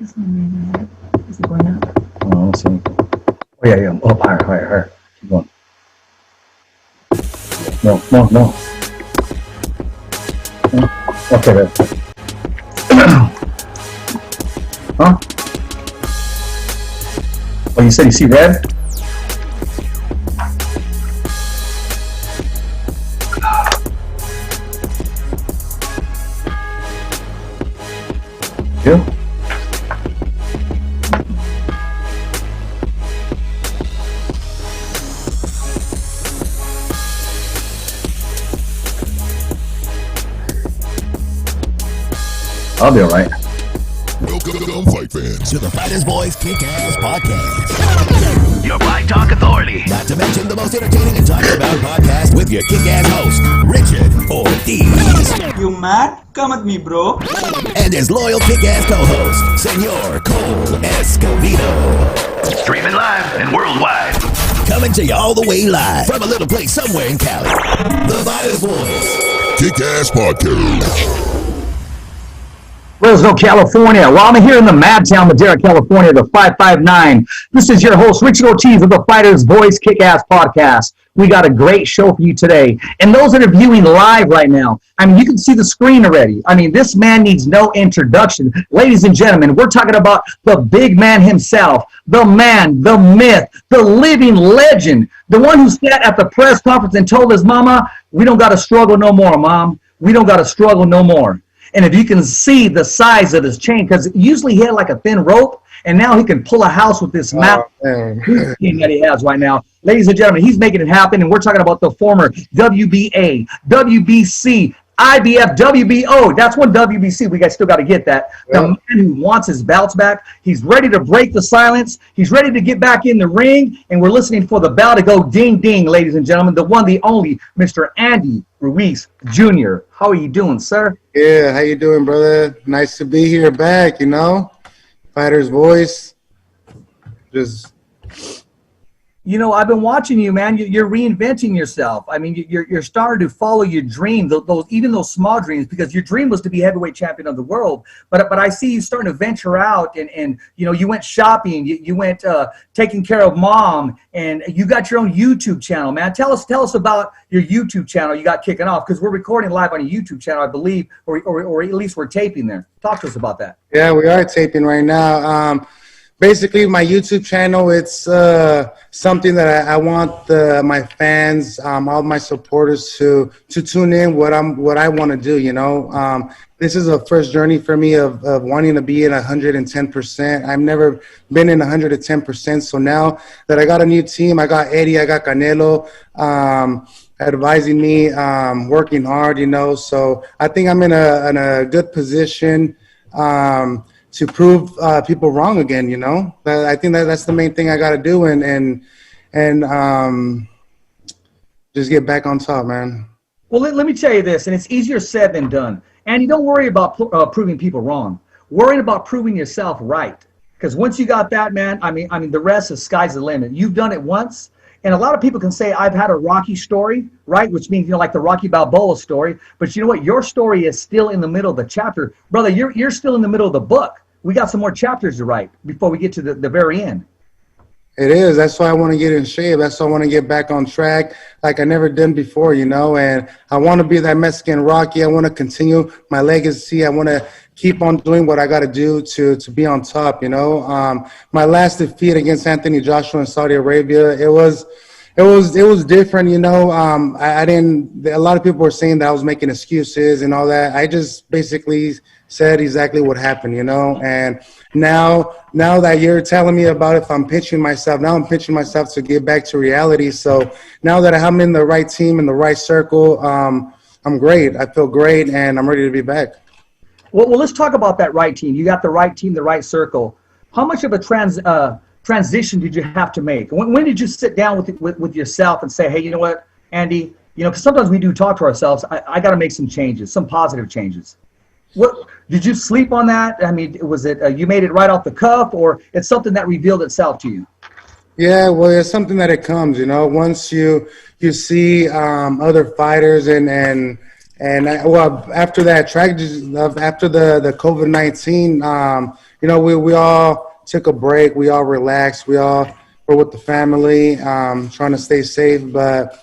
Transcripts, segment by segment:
Is it going up? Oh, let's see. Oh, yeah. Oh, higher. Keep going. No. Okay, there. Huh? Oh, you said you see red? You? I'll be all right. Welcome, fight fans, to the Fighters Boys Kick-Ass Podcast. Your Fight Talk Authority. Not to mention the most entertaining and talked about podcast with your kick-ass host, Richard Ortiz. You mad? Come at me, bro. And his loyal kick-ass co-host, Senor Cole Escovedo. Streaming live and worldwide. Coming to you all the way live from a little place somewhere in Cali. The Fighters Boys Kick-Ass Podcast. Fresno, California. Well, I'm here in the Mad Town, Madera, California, the 559. This is your host, Richard Ortiz of the Fighters Voice Kick-Ass Podcast. We got a great show for you today. And those that are viewing live right now, I mean, you can see the screen already. I mean, this man needs no introduction. Ladies and gentlemen, we're talking about the big man himself, the man, the myth, the living legend, the one who sat at the press conference and told his mama, we don't got to struggle no more, Mom. We don't got to struggle no more. And if you can see the size of his chain, because usually he had like a thin rope, and now he can pull a house with this massive chain that he has right now. Ladies and gentlemen, he's making it happen, and we're talking about the former WBA, WBC, IBF, WBO. That's one WBC. We guys still got to get that. The man who wants his belts back. He's ready to break the silence. He's ready to get back in the ring, and we're listening for the bell to go ding, ding, ladies and gentlemen. The one, the only, Mr. Andy Ruiz Jr. How are you doing, sir? Yeah, how you doing, brother? Nice to be here back, you know. Fighter's voice. Just... You know, I've been watching you, man. You're reinventing yourself. I mean, you're starting to follow your dream, even those small dreams, because your dream was to be heavyweight champion of the world. But I see you starting to venture out, and you know, you went shopping, you went taking care of mom, and you got your own YouTube channel, man. Tell us about your YouTube channel you got kicking off, because we're recording live on a YouTube channel, I believe, or at least we're taping there. Talk to us about that. Yeah, we are taping right now. Basically, my YouTube channel, it's something that I want my fans, all my supporters to tune in what I want to do, you know. This is a first journey for me of wanting to be in 110%. I've never been in 110%. So now that I got a new team, I got Eddie, I got Canelo, advising me, working hard, you know. So I think I'm in a good position to prove people wrong again, you know. I think that's the main thing I got to do, and just get back on top, man. Well, let me tell you this, and it's easier said than done. Andy, don't worry about proving people wrong. Worry about proving yourself right. Because once you got that, man, I mean, the rest is sky's the limit. You've done it once. And a lot of people can say, I've had a Rocky story, right? Which means, you know, like the Rocky Balboa story. But you know what? Your story is still in the middle of the chapter. Brother, you're still in the middle of the book. We got some more chapters to write before we get to the very end. It is. That's why I want to get in shape. That's why I want to get back on track like I never done before, you know. And I want to be that Mexican Rocky. I want to continue my legacy. I want to keep on doing what I got to do to be on top, you know. My last defeat against Anthony Joshua in Saudi Arabia, it was different, you know. I didn't. A lot of people were saying that I was making excuses and all that. I just basically said exactly what happened, you know. And now that you're telling me about if I'm pitching myself, now I'm pitching myself to get back to reality. So now that I'm in the right team, in the right circle, I'm great. I feel great, and I'm ready to be back. Well, let's talk about that right team. You got the right team, the right circle. How much of a transition did you have to make? When did you sit down with yourself and say, hey, you know what, Andy, you know, because sometimes we do talk to ourselves. I got to make some changes, some positive changes. What did you sleep on that? I mean, was it you made it right off the cuff, or it's something that revealed itself to you? Yeah, well, it's something that it comes, you know. Once you see other fighters and well, after that tragedy, after the COVID-19, you know, we all took a break. We all relaxed. We all were with the family, trying to stay safe. But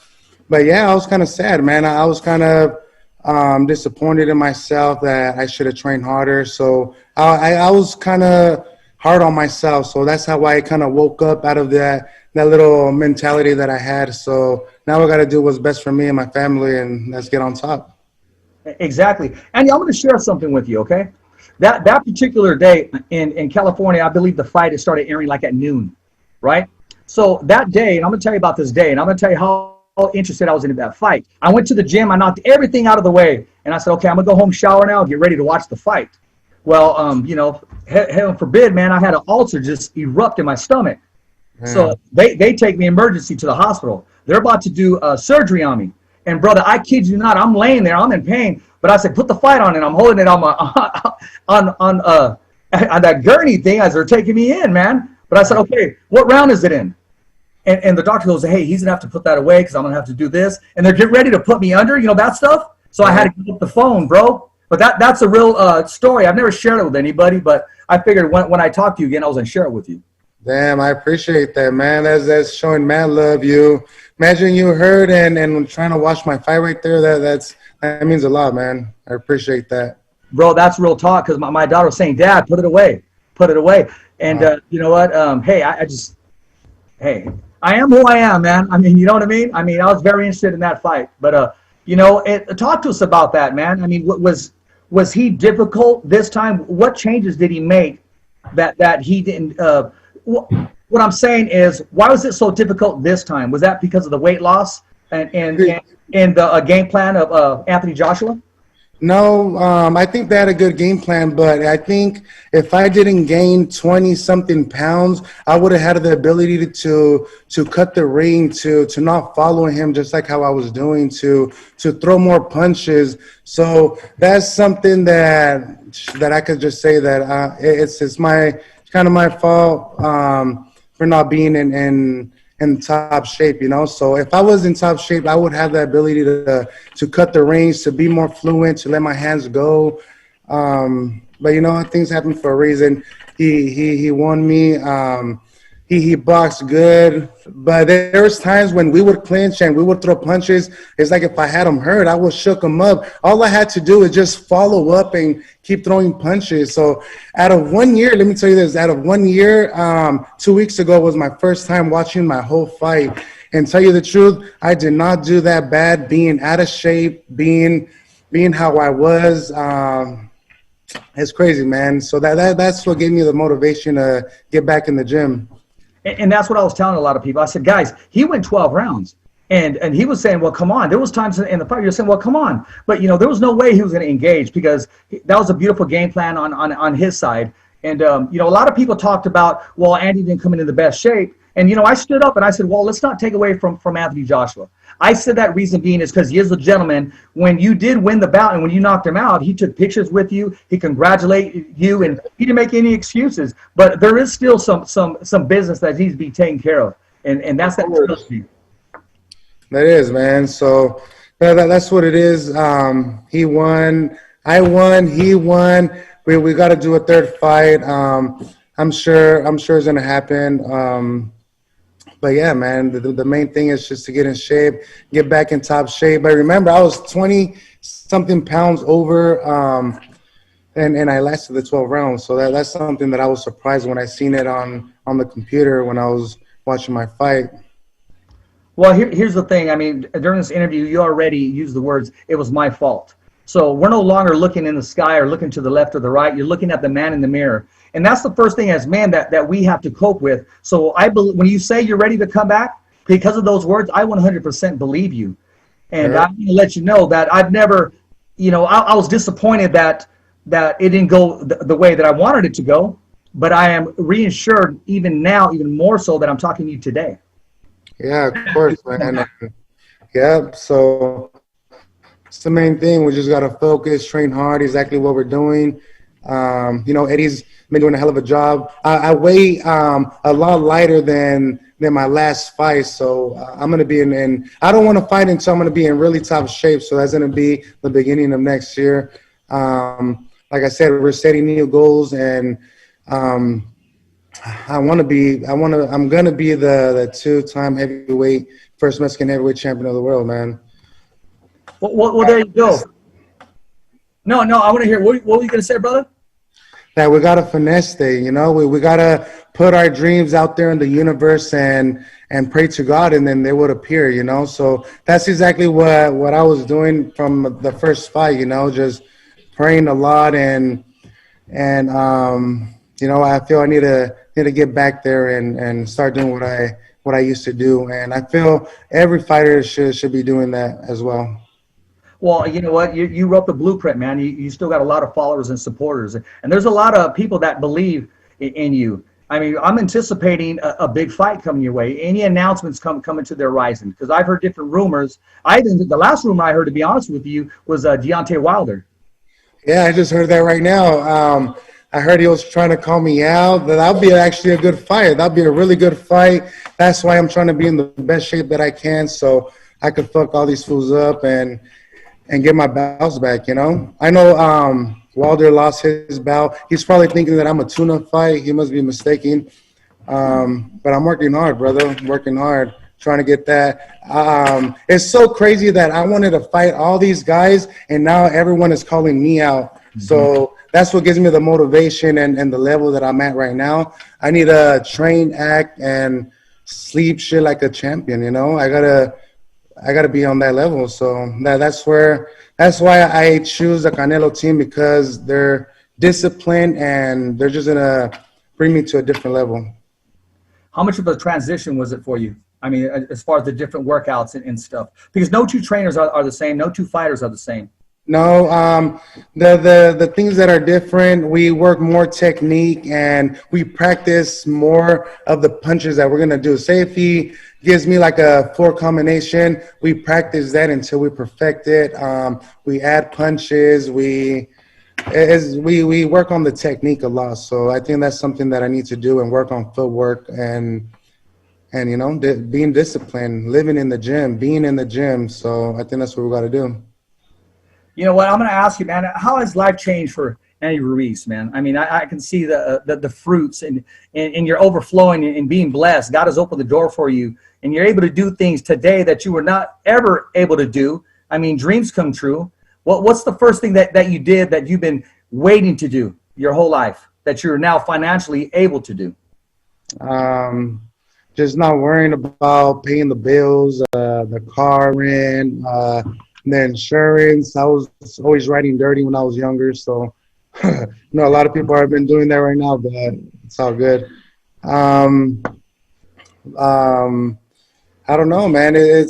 yeah, I was kind of sad, man. I was kind of disappointed in myself that I should have trained harder. So I was kind of hard on myself. So that's how I kind of woke up out of that little mentality that I had. So now I got to do what's best for me and my family, and let's get on top. Exactly. And I'm going to share something with you, okay? That particular day in California, I believe the fight had started airing like at noon, right? So that day, and I'm going to tell you about this day, and I'm going to tell you how interested I was in that fight. I went to the gym, I knocked everything out of the way, and I said, okay, I'm going to go home, shower now, get ready to watch the fight. Well, you know, heaven forbid, man, I had an ulcer just erupt in my stomach. So they take me emergency to the hospital. They're about to do surgery on me. And brother, I kid you not, I'm laying there, I'm in pain. But I said, put the fight on, and I'm holding it on my on that gurney thing as they're taking me in, man. But I said, okay, what round is it in? And the doctor goes, hey, he's gonna have to put that away because I'm gonna have to do this. And they're getting ready to put me under, you know, that stuff. So I had to get the phone, bro. But that's a real story. I've never shared it with anybody, but I figured when I talk to you again, I was gonna share it with you. Damn, I appreciate that, man. That's showing mad love. You imagine you heard and trying to watch my fight right there. That means a lot, man. I appreciate that, bro. That's real talk. Because my daughter was saying, Dad, put it away, put it away. And you know what? Hey, I am who I am, man. I mean, you know what I mean? I mean, I was very interested in that fight. But you know, talk to us about that, man. I mean, was he difficult this time? What changes did he make that he didn't? What I'm saying is, why was it so difficult this time? Was that because of the weight loss and the game plan of Anthony Joshua? No, I think they had a good game plan, but I think if I didn't gain 20-something pounds, I would have had the ability to cut the ring, to not follow him just like how I was doing, to throw more punches. So that's something that I could just say that it's kind of my fault for not being in top shape, you know. So if I was in top shape, I would have the ability to cut the range, to be more fluent, to let my hands go. But you know, things happen for a reason. He won me. He boxed good, but there was times when we would clinch and we would throw punches. It's like if I had him hurt, I would shook him up. All I had to do is just follow up and keep throwing punches. So out of 1 year, let me tell you this, out of 1 year, 2 weeks ago was my first time watching my whole fight. And tell you the truth, I did not do that bad, being out of shape, being how I was. It's crazy, man. So that's what gave me the motivation to get back in the gym. And that's what I was telling a lot of people. I said, guys, he went 12 rounds. And he was saying, well, come on. There was times in the fight you're saying, well, come on. But, you know, there was no way he was going to engage because that was a beautiful game plan on his side. And, you know, a lot of people talked about, well, Andy didn't come into the best shape. And, you know, I stood up and I said, well, let's not take away from Anthony Joshua. I said that reason being is because he is a gentleman. When you did win the bout and when you knocked him out, he took pictures with you. He congratulated you, and he didn't make any excuses. But there is still some business that needs to be taken care of, and that's that. That is, man. So that's what it is. He won. I won. He won. We got to do a third fight. I'm sure it's gonna happen. But yeah, man, the main thing is just to get in shape, get back in top shape. But remember, I was 20-something pounds over, and I lasted the 12 rounds. So that's something that I was surprised when I seen it on the computer when I was watching my fight. Well, here's the thing. I mean, during this interview, you already used the words, it was my fault. So we're no longer looking in the sky or looking to the left or the right. You're looking at the man in the mirror. And that's the first thing as man that we have to cope with. So I believe when you say you're ready to come back, because of those words, I 100% believe you. And I'm going to let you know that I've never, you know, I was disappointed that it didn't go the way that I wanted it to go. But I am reassured even now, even more so that I'm talking to you today. Yeah, of course, man. Yeah, so it's the main thing. We just got to focus, train hard, exactly what we're doing. You know, Eddie's been doing a hell of a job. I weigh a lot lighter than my last fight, so I'm going to be in I don't want to fight until I'm going to be in really top shape, so that's going to be the beginning of next year. Like I said, we're setting new goals, and I'm going to be the 2-time heavyweight, first Mexican heavyweight champion of the world, man. Well, there you go. No, I want to hear. What were you going to say, brother? That we got to finesse it, you know. We got to put our dreams out there in the universe and pray to God, and then they would appear, you know. So that's exactly what I was doing from the first fight, you know, just praying a lot and you know, I feel I need to get back there and start doing what I used to do, and I feel every fighter should be doing that as well. Well, you know what? You wrote the blueprint, man. You still got a lot of followers and supporters, and there's a lot of people that believe in you. I mean, I'm anticipating a big fight coming your way. Any announcements coming to the horizon? Because I've heard different rumors. The last rumor I heard, to be honest with you, was Deontay Wilder. Yeah, I just heard that right now. I heard he was trying to call me out. That'll be actually a good fight. That'll be a really good fight. That's why I'm trying to be in the best shape that I can, so I could fuck all these fools up and get my bouts back, you know? I know Wilder lost his bout. He's probably thinking that I'm a tune-up fight. He must be mistaken. But I'm working hard, brother. I'm working hard, trying to get that. It's so crazy that I wanted to fight all these guys, and now everyone is calling me out. Mm-hmm. So that's what gives me the motivation and the level that I'm at right now. I need to train, act, and sleep shit like a champion, you know? I gotta be on that level. So that's why I choose the Canelo team, because they're disciplined and they're just gonna bring me to a different level. How much of a transition was it for you? I mean, as far as the different workouts and stuff, because no two trainers are the same. No two fighters are the same. No, the things that are different, we work more technique and we practice more of the punches that we're going to do. Say if he gives me like a 4 combination, we practice that until we perfect it. We add punches. We work on the technique a lot. So I think that's something that I need to do and work on footwork and you know, being disciplined, living in the gym, being in the gym. So I think that's what we got to do. You know what? I'm going to ask you, man, how has life changed for Andy Ruiz, man? I mean, I can see the fruits and you're overflowing and being blessed. God has opened the door for you, and you're able to do things today that you were not ever able to do. I mean, dreams come true. What's the first thing that you did that you've been waiting to do your whole life that you're now financially able to do? Just not worrying about paying the bills, the car rent, the insurance. I was always riding dirty when I was younger, so you know, a lot of people have been doing that right now, but it's all good. I don't know, man. I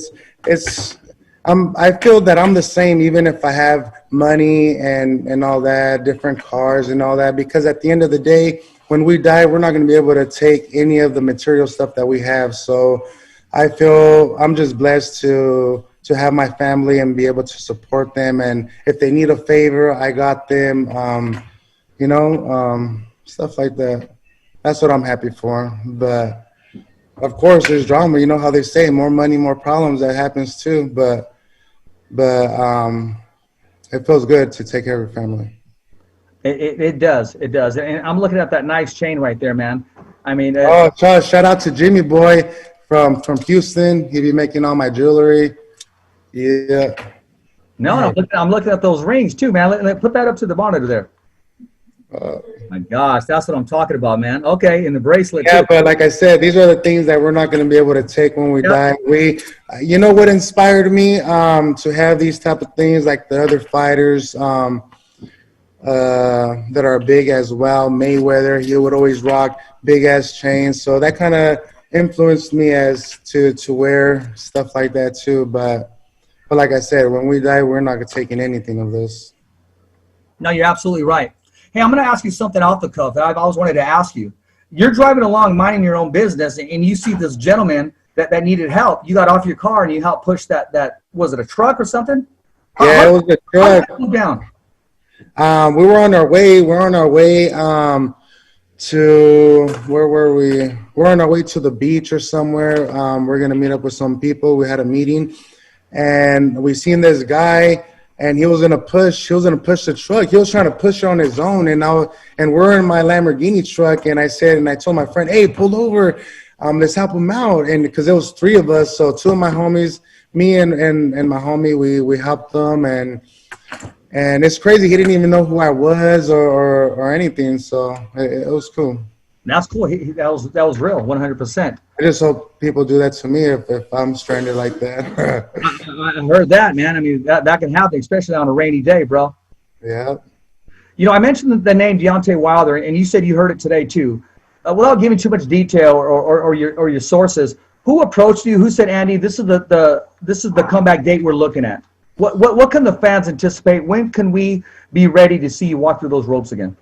feel that I'm the same even if I have money and all that, different cars and all that, because at the end of the day, when we die, we're not going to be able to take any of the material stuff that we have. So I feel I'm just blessed to have my family and be able to support them. And if they need a favor, I got them, you know, stuff like that. That's what I'm happy for. But, of course, there's drama. You know how they say, more money, more problems. That happens too. But it feels good to take care of your family. It does. It does. And I'm looking at that nice chain right there, man. I mean. Shout out to Jimmy Boy from Houston. He be making all my jewelry. Yeah. No, I'm looking at those rings too, man. Let put that up to the monitor there. My gosh, that's what I'm talking about, man. Okay, and the bracelet. Yeah, too. But like I said, these are the things that we're not going to be able to take when we die. You know what inspired me to have these type of things, like the other fighters that are big as well. Mayweather, he would always rock big ass chains, so that kind of influenced me as to wear stuff like that too. But like I said, when we die, we're not taking anything of this. No, you're absolutely right. Hey, I'm going to ask you something off the cuff that I've always wanted to ask you. You're driving along, minding your own business, and you see this gentleman that needed help. You got off your car and you helped push that was it a truck or something? Yeah, it was a truck. How did that move down? We were on our way. We're on our way to where were we? We're on our way to the beach or somewhere. We're gonna meet up with some people. We had a meeting, and we seen this guy, and he was gonna push the truck. He was trying to push it on his own, and we're in my Lamborghini truck, and I told my friend, "Hey, pull over. Let's help him out." And because there was three of us, so two of my homies, me and my homie, we helped them, and it's crazy. He didn't even know who I was or anything, so it was cool. That's cool. That was real, 100%. I just hope people do that to me if I'm stranded like that. I heard that, man. I mean, that can happen, especially on a rainy day, bro. Yeah. You know, I mentioned the name Deontay Wilder, and you said you heard it today too. Without giving too much detail or your sources, who approached you? Who said, Andy, this is the comeback date we're looking at? What can the fans anticipate? When can we be ready to see you walk through those ropes again?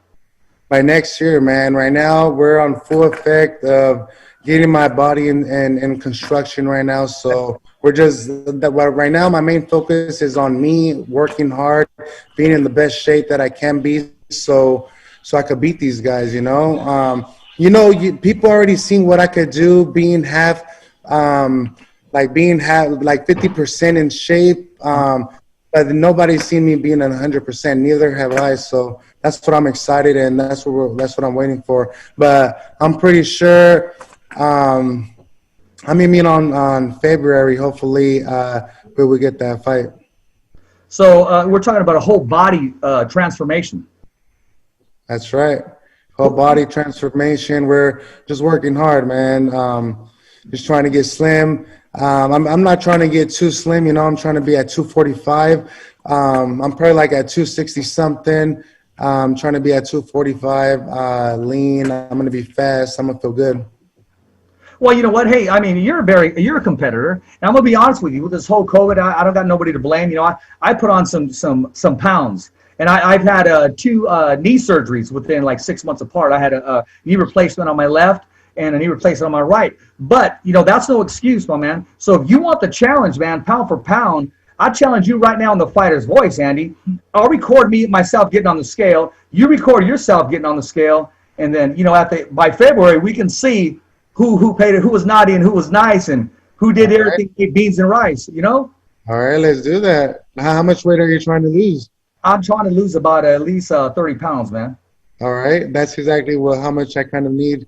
By next year, man. Right now, we're on full effect of getting my body in construction right now. So right now, my main focus is on me working hard, being in the best shape that I can be, so I could beat these guys. People already seen what I could do, being 50% in shape. But nobody's seen me being at 100%. Neither have I. So that's what I'm excited, and that's what I'm waiting for. But I'm pretty sure. I'm mean on February. Hopefully, we will get that fight. So we're talking about a whole body transformation. That's right. Whole body transformation. We're just working hard, man. Just trying to get slim. I'm not trying to get too slim, I'm trying to be at 245. I'm probably like at 260 something. I'm trying to be at 245, lean. I'm going to be fast. I'm going to feel good. Well, you know what? Hey, I mean, you're a competitor, and I'm going to be honest with you. With this whole COVID, I don't got nobody to blame. I put on some pounds, and I've had two knee surgeries within like 6 months apart. I had a knee replacement on my left and a knee replacement on my right. But, that's no excuse, my man. So if you want the challenge, man, pound for pound, I challenge you right now in the Fighter's Voice, Andy. I'll record myself getting on the scale. You record yourself getting on the scale. And then, by February, we can see who paid it, who was naughty and who was nice, and who did everything, ate beans and rice, All right, let's do that. How much weight are you trying to lose? I'm trying to lose about at least 30 pounds, man. All right. That's exactly how much I kind of need.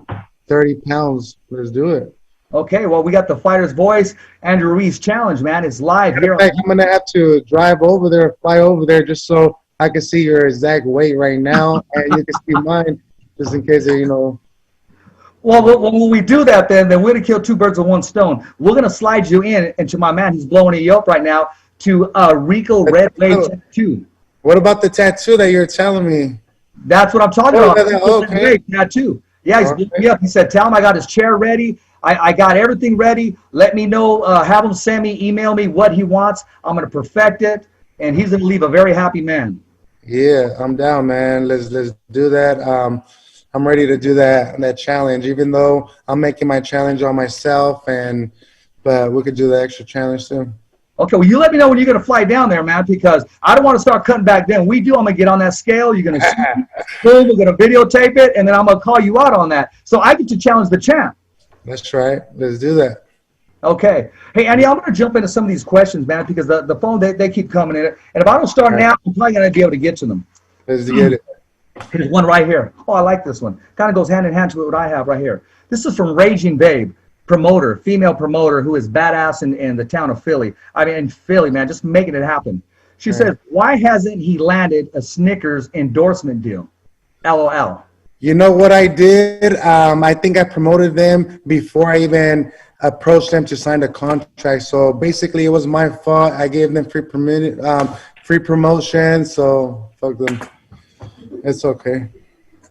30 pounds. Let's do it. Okay, well, we got the Fighter's Voice, Andrew Ruiz challenge, man. It's live here. In fact, I'm going to have to drive over there, fly over there, just so I can see your exact weight right now, and you can see mine, just in case, Well, when we do that, then we're going to kill two birds with one stone. We're going to slide you into my man. He's blowing you up right now to Rico Red Wave Tattoo. What about the tattoo that you're telling me? That's what I'm talking about. Okay. Tattoo. Yeah, he's blowing me up. He said, tell him I got his chair ready. I got everything ready. Let me know. Have him email me what he wants. I'm going to perfect it, and he's going to leave a very happy man. Yeah, I'm down, man. Let's do that. I'm ready to do that challenge, even though I'm making my challenge on myself, but we could do the extra challenge too. Okay, well, you let me know when you're going to fly down there, man, because I don't want to start cutting back then. I'm going to get on that scale. You're going to see me. Boom, we're going to videotape it, and then I'm going to call you out on that. So I get to challenge the champ. That's right. Let's do that. Okay. Hey, Andy, I'm going to jump into some of these questions, man, because the phone, they keep coming in. And if I don't start now, I'm probably going to be able to get to them. Let's get it. There's one right here. Oh, I like this one. Kind of goes hand in hand to what I have right here. This is from Raging Babe. Female promoter who is badass in the town of Philly. I mean, in Philly, man, just making it happen. She says, why hasn't he landed a Snickers endorsement deal? LOL. You know what I did? I think I promoted them before I even approached them to sign the contract. So basically, it was my fault. I gave them free promotion. So fuck them. It's okay.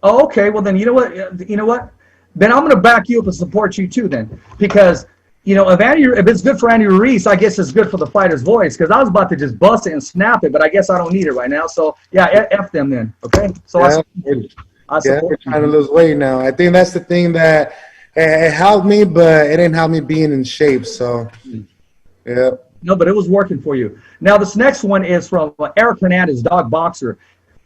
Oh, okay. Well, then you know what? Then I'm going to back you up and support you too then. Because, if it's good for Andy Ruiz, I guess it's good for the Fighter's Voice. Because I was about to just bust it and snap it, but I guess I don't need it right now. So, yeah, F them then. Okay? So yeah, I support you. Trying to lose weight now. I think that's the thing that it helped me, but it didn't help me being in shape. So, yeah. No, but it was working for you. Now, this next one is from Eric Hernandez, Dog Boxer.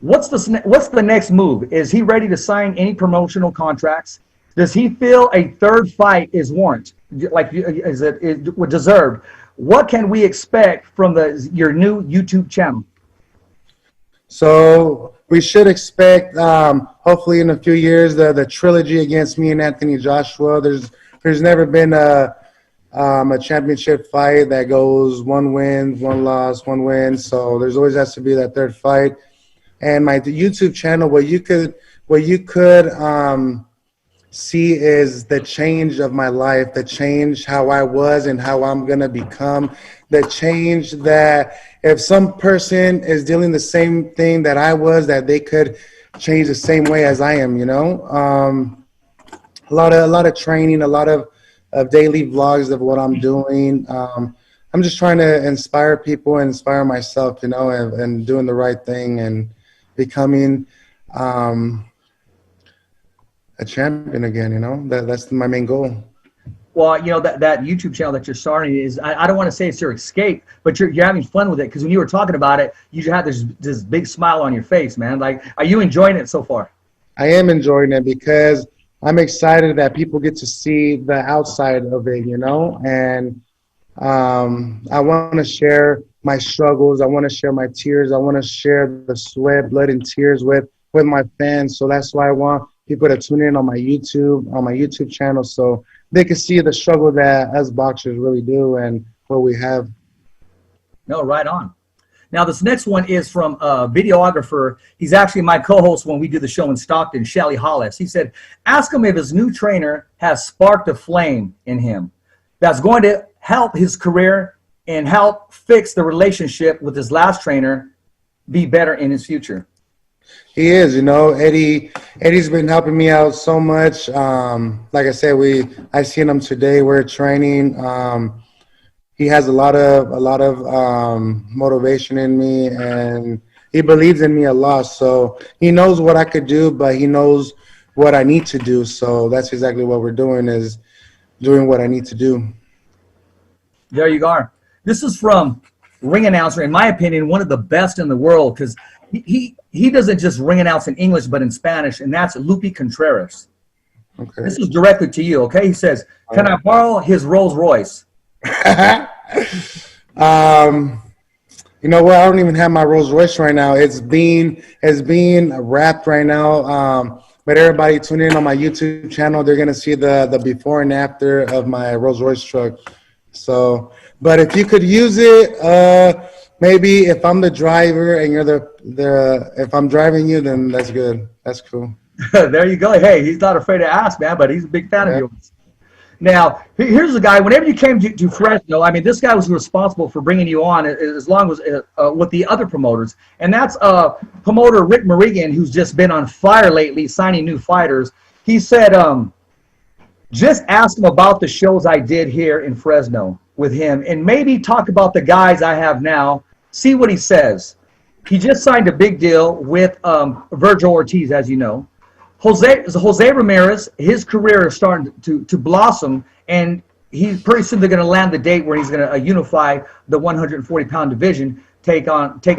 What's the next move? Is he ready to sign any promotional contracts? Does he feel a third fight is warranted? Like, is it deserved? What can we expect from your new YouTube channel? So we should expect, hopefully in a few years, the trilogy against me and Anthony Joshua. There's never been a championship fight that goes 1 win, 1 loss, 1 win. So there's always has to be that third fight. And my YouTube channel, what you could see is the change of my life, the change how I was and how I'm going to become, the change that if some person is dealing the same thing that I was, that they could change the same way as I am, you know. A lot of training, a lot of daily vlogs of what I'm doing. I'm just trying to inspire people and inspire myself, you know, and doing the right thing and becoming a champion again, you know. That's my main goal. Well, you know, that YouTube channel that you're starting is, I don't want to say it's your escape, but you're having fun with it, because when you were talking about it, you had this big smile on your face, man. Like, are you enjoying it so far? I am enjoying it because I'm excited that people get to see the outside of it, you know, and I want to share my struggles. I want to share my tears. I want to share the sweat, blood, and tears with my fans. So that's why I want people to tune in on my YouTube channel, so they can see the struggle that us boxers really do and what we have. No, right on. Now, this next one is from a videographer. He's actually my co-host when we do the show in Stockton, SHELLY HOLLIS. He said, ask him if his new trainer has sparked a flame in him that's going to help his career and help fix the relationship with his last trainer be better in his future. He is, you know, Eddie's been helping me out so much. Like I said, I seen him today. We're training. He has a lot of motivation in me, and he believes in me a lot. So he knows what I could do, but he knows what I need to do. So that's exactly what we're doing, is doing what I need to do. There you are. This is from ring announcer, in my opinion, one of the best in the world, because he doesn't just ring announce in English, but in Spanish, and that's Lupe Contreras. Okay. This is directly to you, okay? He says, can I borrow his Rolls Royce? You know what? I don't even have my Rolls Royce right now. It's being wrapped right now. But everybody tune in on my YouTube channel. They're gonna see the before and after of my Rolls Royce truck. So, but if you could use it, maybe if I'm the driver and you're if I'm driving you, then that's good. That's cool. There you go. Hey, he's not afraid to ask, man, but he's a big fan of yours. Now, here's the guy. Whenever you came to Fresno, I mean, this guy was responsible for bringing you on as long as with the other promoters. And that's promoter Rick Morigan, who's just been on fire lately, signing new fighters. He said, just ask him about the shows I did here in Fresno with him, and maybe talk about the guys I have now. See what he says. He just signed a big deal with Virgil Ortiz, as you know. Jose Ramirez, his career is starting to blossom, and he's pretty soon they're going to land the date where he's going to unify the 140-pound division, taking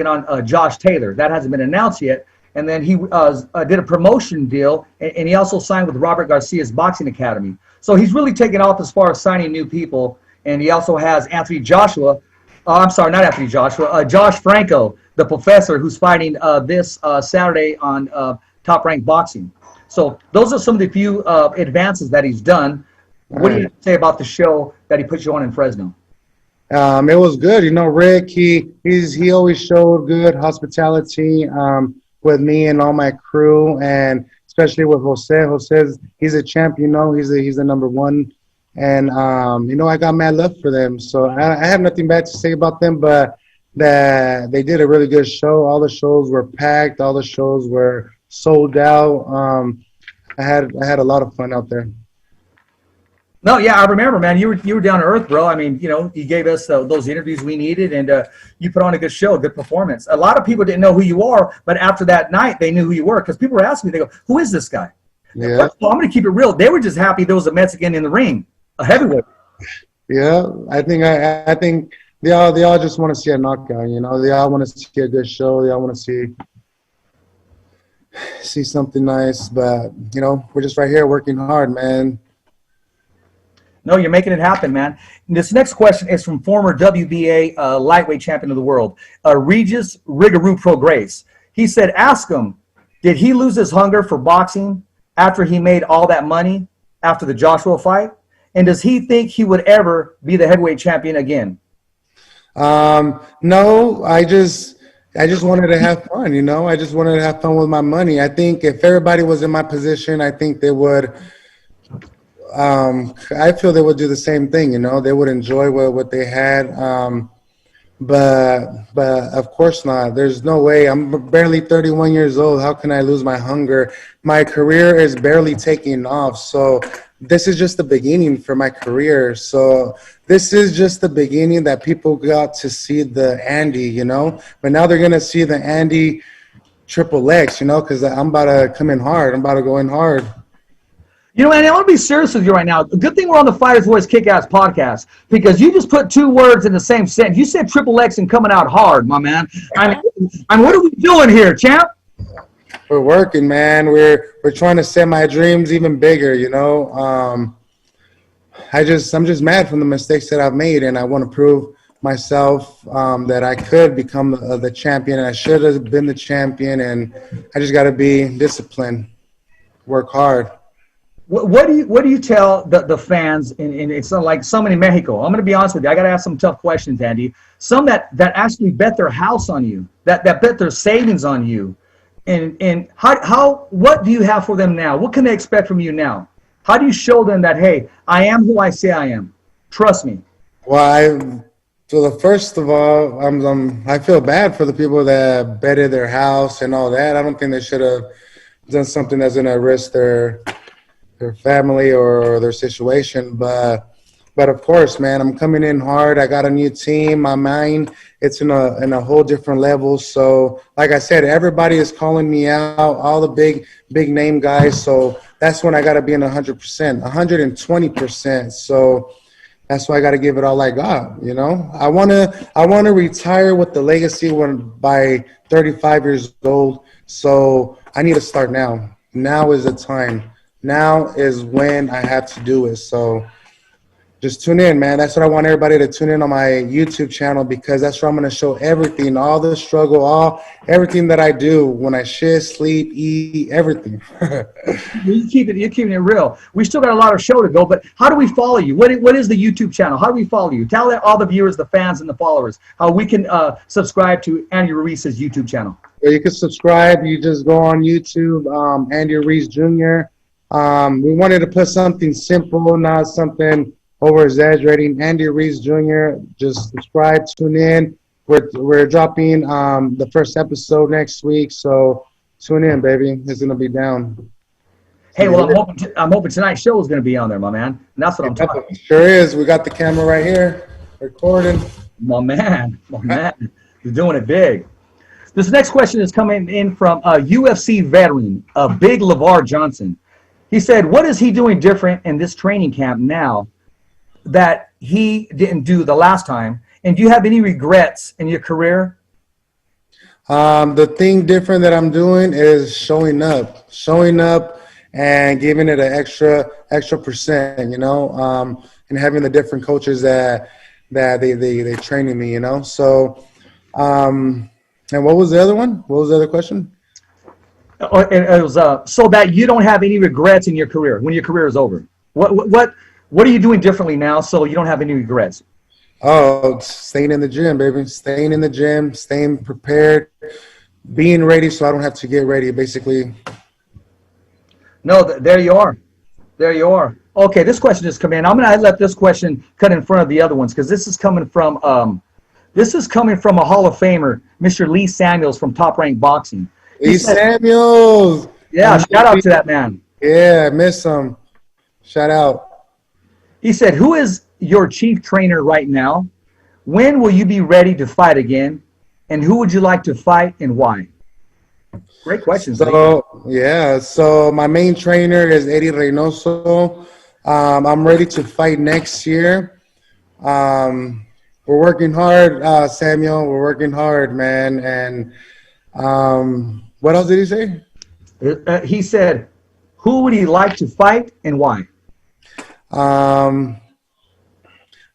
on Josh Taylor. That hasn't been announced yet. And then he did a promotion deal, and he also signed with Robert Garcia's Boxing Academy. So he's really taken off as far as signing new people. And he also has Anthony Joshua. I'm sorry, not Anthony Joshua. Josh Franco, the professor, who's fighting this Saturday on Top Rank Boxing. So those are some of the few advances that he's done. What do you say about the show that he put you on in Fresno? It was good. You know, Rick, he always showed good hospitality with me and all my crew, and especially with Jose. He's a champ, you know. He's the number one. And, you know, I got mad love for them. So I have nothing bad to say about them, but that they did a really good show. All the shows were packed. All the shows were sold out. I had a lot of fun out there. No, yeah, I remember, man. You were down to earth, bro. I mean, you know, you gave us those interviews we needed, and you put on a good show, a good performance. A lot of people didn't know who you are, but after that night, they knew who you were, because people were asking me, they go, who is this guy? Yeah. Well, I'm going to keep it real. They were just happy there was a Mexican in the ring, a heavyweight. Yeah, I think they all just want to see a knockout, you know. They all want to see a good show. They all want to see. see something nice. But, you know, we're just right here working hard, man. No, you're making it happen, man. And this next question is from former WBA lightweight champion of the world, Regis Rigorou Prograis. He said, ask him, did he lose his hunger for boxing after he made all that money after the Joshua fight? And does he think he would ever be the heavyweight champion again? No, I just wanted to have fun, you know. I just wanted to have fun with my money. I think if everybody was in my position, I think they would I feel they would do the same thing, you know. They would enjoy what they had. But of course not. There's no way. I'm barely 31 years old. How can I lose my hunger? My career is barely taking off. So this is just the beginning for my career. So this is just the beginning that people got to see the Andy, you know. But now they're going to see the Andy triple X, you know, because I'm about to come in hard. I'm about to go in hard. You know, and I want to be serious with you right now. Good thing we're on the Fighters Voice Kick-Ass podcast, because you just put two words in the same sentence. You said triple X and coming out hard, my man. I mean, what are we doing here, champ? We're working, man. We're trying to set my dreams even bigger, you know. I'm just mad from the mistakes that I've made, and I want to prove myself that I could become the champion. I should have been the champion, and I just got to be disciplined, work hard. What do you tell the fans? And it's like some in Mexico. I'm going to be honest with you. I got to ask some tough questions, Andy. Some that actually bet their house on you, that bet their savings on you. And what do you have for them now? What can they expect from you now? How do you show them that, hey, I am who I say I am? Trust me. Well, first of all, I feel bad for the people that betted their house and all that. I don't think they should have done something that's going to risk their family or their situation. But of course, man, I'm coming in hard. I got a new team. My mind, it's in a whole different level. So like I said, everybody is calling me out, all the big name guys. So that's when I got to be in 100%, 120%. So that's why I got to give it all I got. You know, I want to retire with the legacy by 35 years old. So I need to start now. Now is the time. Now is when I have to do it. So just tune in, man. That's what I want everybody to tune in on my YouTube channel, because that's where I'm going to show everything, all the struggle, everything that I do when I shit, sleep, eat, everything. You're keeping it real. We still got a lot of show to go, but how do we follow you? What is the YouTube channel? How do we follow you? Tell all the viewers, the fans, and the followers how we can subscribe to Andy Ruiz's YouTube channel. Yeah, you can subscribe. You just go on YouTube, Andy Ruiz Jr. We wanted to put something simple, not something over-exaggerating. Andy Ruiz Jr., just subscribe, tune in. We're dropping the first episode next week, so tune in, baby. It's going to be down. Hey, well, I'm hoping tonight's show is going to be on there, my man. And that's what I'm talking about. Sure is. We got the camera right here, recording. My man. You're doing it big. This next question is coming in from a UFC veteran, Big LeVar Johnson. He said, what is he doing different in this training camp now that he didn't do the last time? And do you have any regrets in your career? The thing different that I'm doing is showing up and giving it an extra percent, you know, and having the different coaches that they training me, you know. So, and what was the other one? What was the other question? It was so that you don't have any regrets in your career when your career is over. What are you doing differently now so you don't have any regrets? Oh, staying in the gym, baby. Staying in the gym, staying prepared, being ready so I don't have to get ready, basically. No, there you are. There you are. Okay, this question just come in. I'm going to let this question cut in front of the other ones because this is coming from a Hall of Famer, Mr. Lee Samuels from Top Rank Boxing. Lee Samuels. Yeah, shout out to that man. Yeah, I miss him. Shout out. He said, who is your chief trainer right now? When will you be ready to fight again? And who would you like to fight and why? Great questions. So my main trainer is Eddie Reynoso. I'm ready to fight next year. We're working hard, Samuel. We're working hard, man. And what else did he say? He said, who would he like to fight and why? I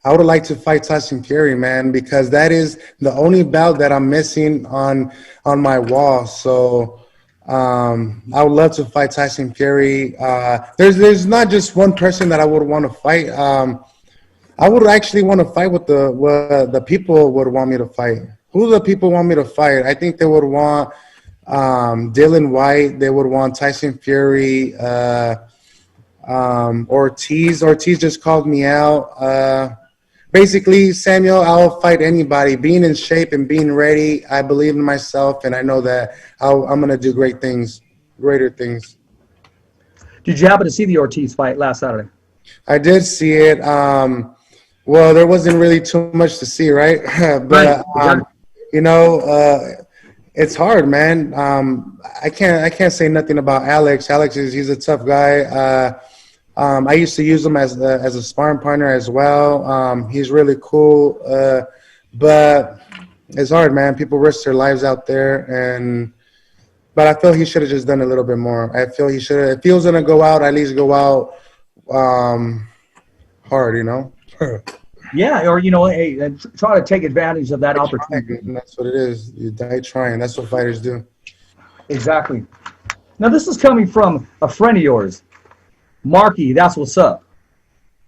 would like to fight Tyson Fury, man, because that is the only belt that I'm missing on my wall. So I would love to fight Tyson Fury. There's not just one person that I would want to fight. I would actually want to fight with the people would want me to fight. Who do the people want me to fight? I think they would want Dylan White. They would want Tyson Fury. Ortiz. Ortiz just called me out. Basically, Samuel, I'll fight anybody. Being in shape and being ready, I believe in myself, and I know that I'm going to do great things, greater things. Did you happen to see the Ortiz fight last Saturday? I did see it. Well, there wasn't really too much to see, right? But you know, it's hard, man. I can't say nothing about Alex. He's a tough guy. I used to use him as a sparring partner as well. He's really cool, but it's hard, man. People risk their lives out there, but I feel he should have just done a little bit more. I feel he should have. If he was gonna go out, at least go out hard, you know. Yeah, or hey, try to take advantage of that opportunity. And that's what it is. You die trying. That's what fighters do. Exactly. Now this is coming from a friend of yours. Marky, that's what's up.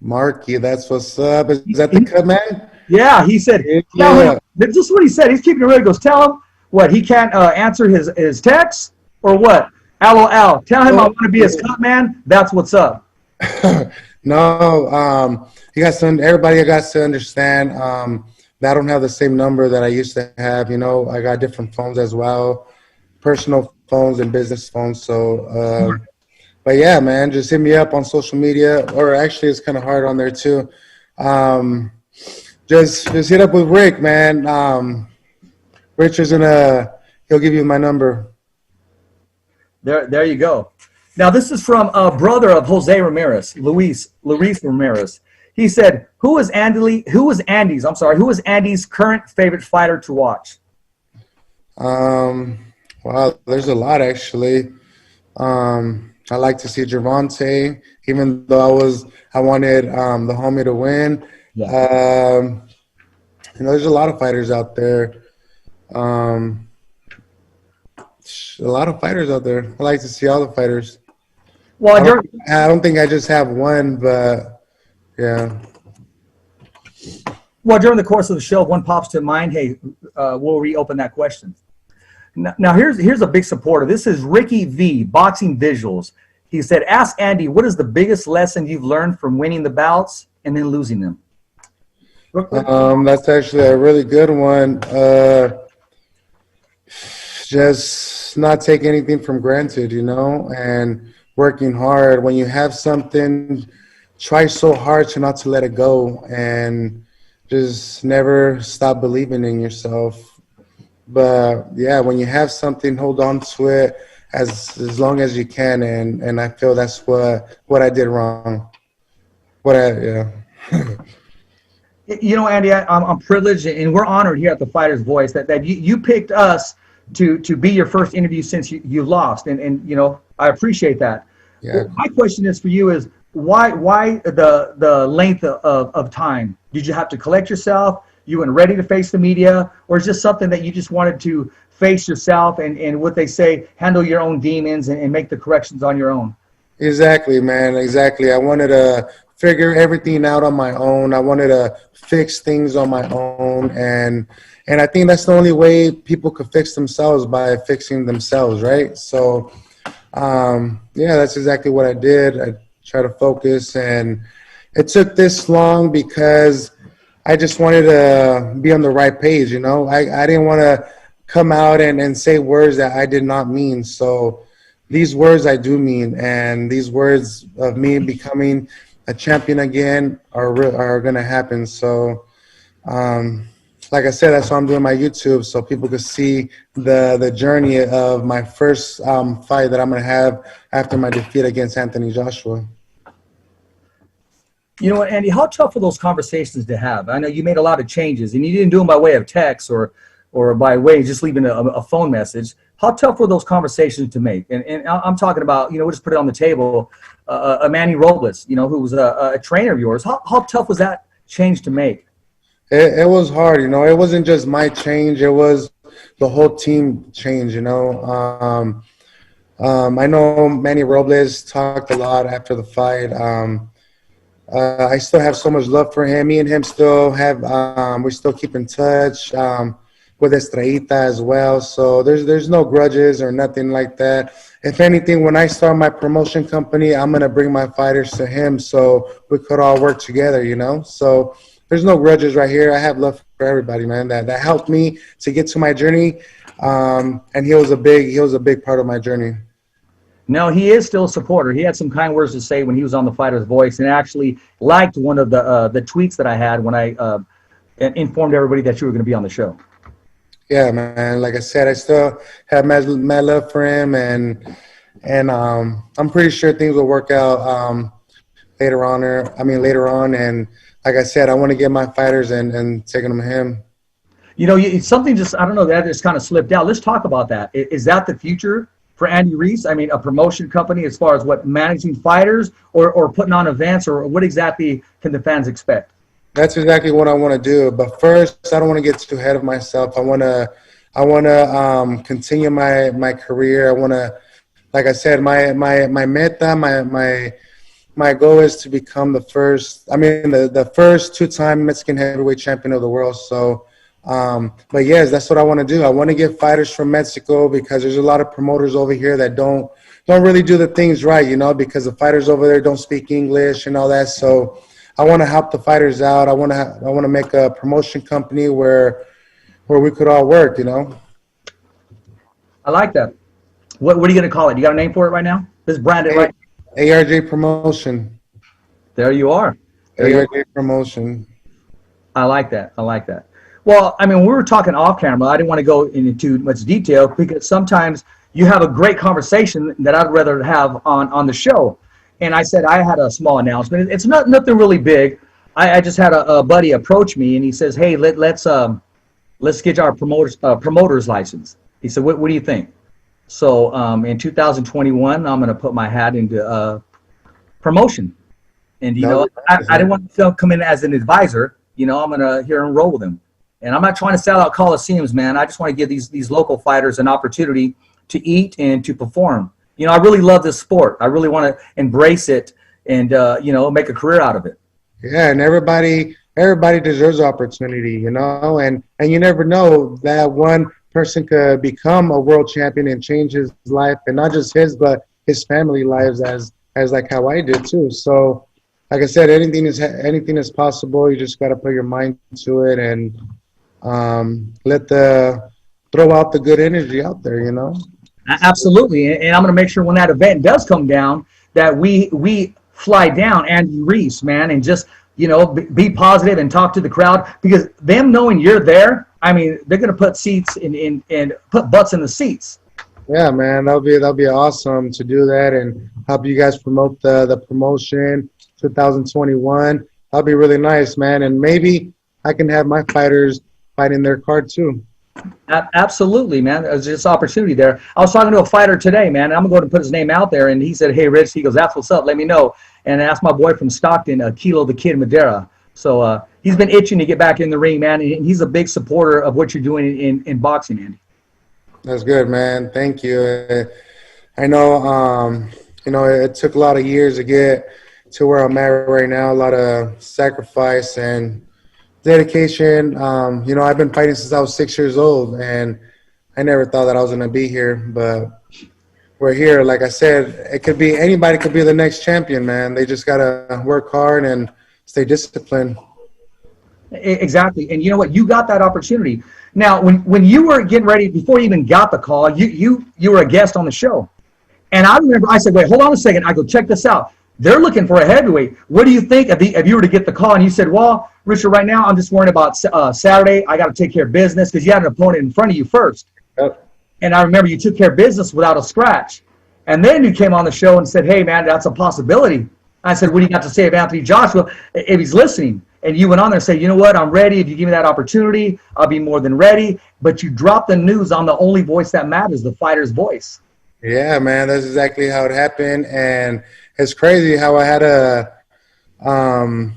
Marky, that's what's up. Is that the cut man? Yeah, he said, tell him, this is what he said. He's keeping it real. He goes, tell him what, he can't answer his texts or what? LOL. Tell him I want to be his cut man. That's what's up. No, everybody got to understand that I don't have the same number that I used to have. You know, I got different phones as well, personal phones and business phones. So, but yeah, man, just hit me up on social media, or actually it's kind of hard on there too. Just hit up with Rick, man. Richard's he'll give you my number. There you go. Now this is from a brother of Jose Ramirez, Luis Ramirez. He said, who is Andy's current favorite fighter to watch? Wow, there's a lot actually. I like to see Gervonta, even though I wanted the homie to win. Yeah. There's a lot of fighters out there. A lot of fighters out there. I like to see all the fighters. Well, I don't think I just have one, but yeah. Well, during the course of the show, if one pops to mind, hey, we'll reopen that question. Now here's a big supporter. This is Ricky V, Boxing Visuals. He said, ask Andy, what is the biggest lesson you've learned from winning the bouts and then losing them? That's actually a really good one. Just not take anything for granted, and working hard. When you have something, try so hard not to let it go, and just never stop believing in yourself. But yeah, when you have something, hold on to it as long as you can, and I feel that's what I did wrong. Yeah. Andy, I'm privileged, and we're honored here at the Fighter's Voice that you picked us to be your first interview since you lost, and I appreciate that. Yeah. My question is for you is why the length of time? Did you have to collect yourself? You weren't ready to face the media, or is this something that you just wanted to face yourself and what they say, handle your own demons and make the corrections on your own? Exactly, man. Exactly. I wanted to figure everything out on my own. I wanted to fix things on my own, and I think that's the only way people could fix themselves, by fixing themselves, right? So, yeah, that's exactly what I did. I tried to focus, and it took this long because I just wanted to be on the right page, I didn't want to come out and say words that I did not mean. So these words I do mean, and these words of me becoming a champion again are going to happen. So, like I said, that's why I'm doing my YouTube, so people could see the journey of my first fight that I'm going to have after my defeat against Anthony Joshua. You know what, Andy, how tough are those conversations to have? I know you made a lot of changes, and you didn't do them by way of text or by way of just leaving a phone message. how tough were those conversations to make? And I'm talking about, we'll just put it on the table, Manny Robles, who was a trainer of yours. How tough was that change to make? It was hard, It wasn't just my change. It was the whole team change, I know Manny Robles talked a lot after the fight. I still have so much love for him. Me and him still have we still keep in touch with Estrellita as well. So there's no grudges or nothing like that. If anything, when I start my promotion company, I'm gonna bring my fighters to him so we could all work together, So there's no grudges right here. I have love for everybody, man. That helped me to get to my journey, and he was a big part of my journey. No, he is still a supporter. He had some kind words to say when he was on the Fighter's Voice, and actually liked one of the tweets that I had when I informed everybody that you were going to be on the show. Yeah, man. Like I said, I still have mad love for him, and I'm pretty sure things will work out later on. And like I said, I want to get my fighters and taking them to him. Something just, I don't know, that just kind of slipped out. Let's talk about that. Is that the future for Andy Ruiz? I mean, a promotion company as far as what, managing fighters or putting on events, or what exactly can the fans expect? That's exactly what I want to do. But first, I don't want to get too ahead of myself. I want to continue my career. I want to, like I said, my meta, my goal is to become the first two-time Mexican heavyweight champion of the world. So, but yes, that's what I want to do. I want to get fighters from Mexico because there's a lot of promoters over here that don't really do the things right, because the fighters over there don't speak English and all that. So I want to help the fighters out. I want to make a promotion company where we could all work, I like that. What are you going to call it? You got a name for it right now? This branded right? ARJ Promotion. There you are. ARJ Promotion. I like that. Well, I mean, we were talking off camera. I didn't want to go into too much detail because sometimes you have a great conversation that I'd rather have on the show. And I said I had a small announcement. It's nothing really big. I just had a buddy approach me, and he says, "Hey, let's get our promoter's license." He said, "What do you think?" So in 2021, I'm going to put my hat into promotion. And, I didn't want to come in as an advisor. I'm going to hear and roll with them. And I'm not trying to sell out Coliseums, man. I just want to give these local fighters an opportunity to eat and to perform. I really love this sport. I really want to embrace it and, make a career out of it. Yeah, and everybody deserves opportunity, and you never know that one person could become a world champion and change his life, and not just his, but his family lives as like how I did too. So, like I said, anything is possible. You just got to put your mind to it and throw out the good energy out there, Absolutely, and I'm going to make sure when that event does come down that we fly down Andy Ruiz, man, and just be positive and talk to the crowd, because them knowing you're there, I mean, they're going to put seats and put butts in the seats. Yeah, man, that'll be awesome to do that and help you guys promote the promotion 2021. That'll be really nice, man, and maybe I can have my fighters fight in their card too. Absolutely, man. There's just opportunity there. I was talking to a fighter today, man, and I'm going to put his name out there, and he said, "Hey, Rich," he goes, "That's what's up. Let me know." And I asked my boy from Stockton, Kilo the Kid Madera. So he's been itching to get back in the ring, man, and he's a big supporter of what you're doing in boxing, Andy. That's good, man. Thank you. I know, it took a lot of years to get to where I'm at right now, a lot of sacrifice and dedication. I've been fighting since I was 6 years old, and I never thought that I was going to be here, but we're here. Like I said, anybody could be the next champion, man. They just got to work hard and stay disciplined. Exactly. And you know what? You got that opportunity. Now, when you were getting ready, before you even got the call, you were a guest on the show. And I remember I said, "Wait, hold on a second." I go, "Check this out. They're looking for a heavyweight. What do you think if you were to get the call?" And you said, "Well, Richard, right now I'm just worried about Saturday. I got to take care of business," because you had an opponent in front of you first. Yep. And I remember you took care of business without a scratch. And then you came on the show and said, "Hey, man, that's a possibility." I said, "What do you got to say of Anthony Joshua if he's listening?" and you went on there and said, you know what, I'm ready. If you give me that opportunity, I'll be more than ready. But you dropped the news on the only voice that matters, the fighter's voice. Yeah, man, that's exactly how it happened. And it's crazy how I had to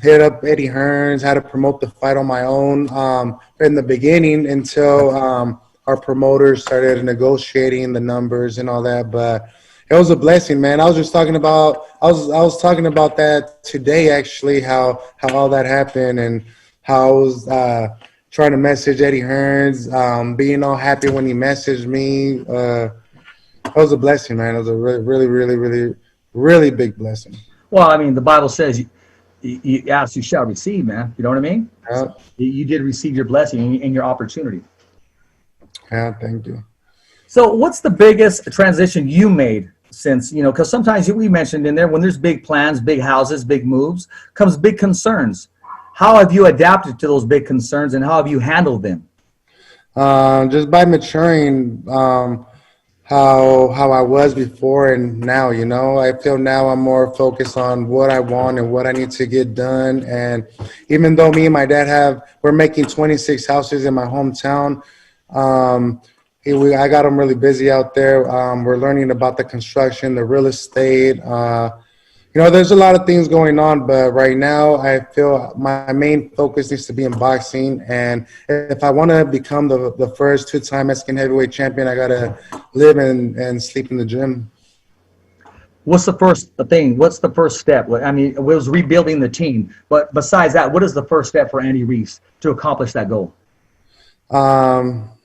hit up Eddie Hearns, had to promote the fight on my own in the beginning until our promoters started negotiating the numbers and all that. But it was a blessing, man. I was just talking about I was talking about that today, actually, how all that happened and how I was trying to message Eddie Hearns, being all happy when he messaged me. It was a blessing, man. It was a really, really, really, really big blessing. Well, I mean, the Bible says you ask, you shall receive, man. You know what I mean? Yeah. So you did receive your blessing and your opportunity. Yeah, thank you. So what's the biggest transition you made since, you know, because sometimes we mentioned in there when there's big plans, big houses, big moves, comes big concerns. How have you adapted to those big concerns and how have you handled them? Just by maturing how I was before and now, you know. I feel now I'm more focused on what I want and what I need to get done. And even though me and my dad we're making 26 houses in my hometown, I got them really busy out there. We're learning about the construction, the real estate. You know, there's a lot of things going on, but right now I feel my main focus needs to be in boxing. And if I want to become the first two-time Mexican heavyweight champion, I got to live and sleep in the gym. What's the first thing? What's the first step? I mean, it was rebuilding the team. But besides that, what is the first step for Andy Ruiz to accomplish that goal?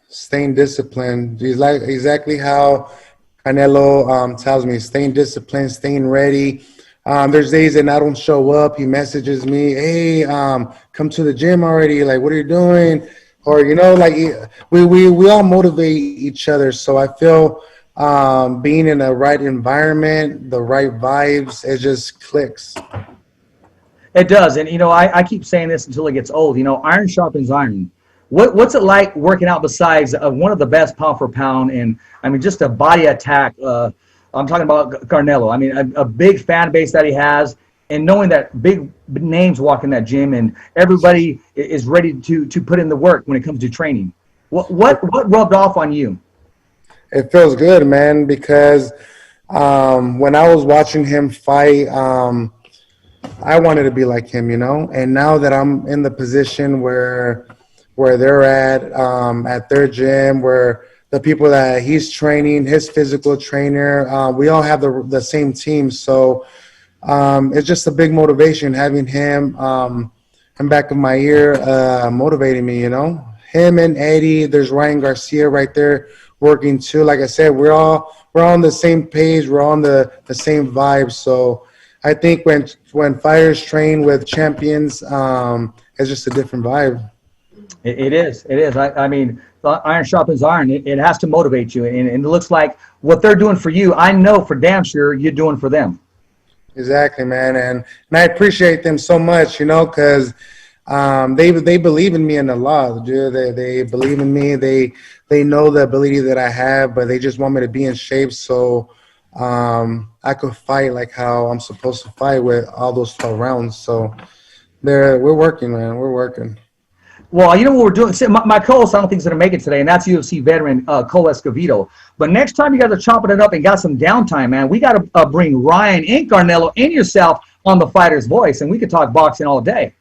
Staying disciplined. Exactly how Canelo tells me, staying disciplined, staying ready. There's days that I don't show up. He messages me, hey, come to the gym already. Like, what are you doing? Or, you know, like we all motivate each other. So I feel being in the right environment, the right vibes, it just clicks. It does. And, you know, I keep saying this until it gets old. You know, iron sharpens iron. What's it like working out besides one of the best pound for pound and, I mean, just a body attack? I'm talking about Canelo. I mean, a big fan base that he has, and knowing that big names walk in that gym and everybody is ready to put in the work when it comes to training. What rubbed off on you? It feels good, man, because when I was watching him fight, I wanted to be like him, you know. And now that I'm in the position where they're at their gym, where the people that he's training, his physical trainer, we all have the same team. So it's just a big motivation having him in back of my ear motivating me, you know. Him and Eddie, there's Ryan Garcia right there working too. Like I said, we're on the same page. We're on the same vibe. So I think when fighters train with champions, it's just a different vibe. It is. I mean, iron sharpens iron. It has to motivate you. And it looks like what they're doing for you, I know for damn sure you're doing for them. Exactly, man. And I appreciate them so much, you know, because they believe in me in a lot, dude. They believe in me. They know the ability that I have, but they just want me to be in shape so I could fight like how I'm supposed to fight with all those 12 rounds. So we're working, man. We're working. Well, you know what we're doing? My co-host, I don't think is going to make it today, and that's UFC veteran Cole Escovedo. But next time you guys are chopping it up and got some downtime, man, we got to bring Ryan and Canelo and yourself on the Fighter's Voice, and we could talk boxing all day.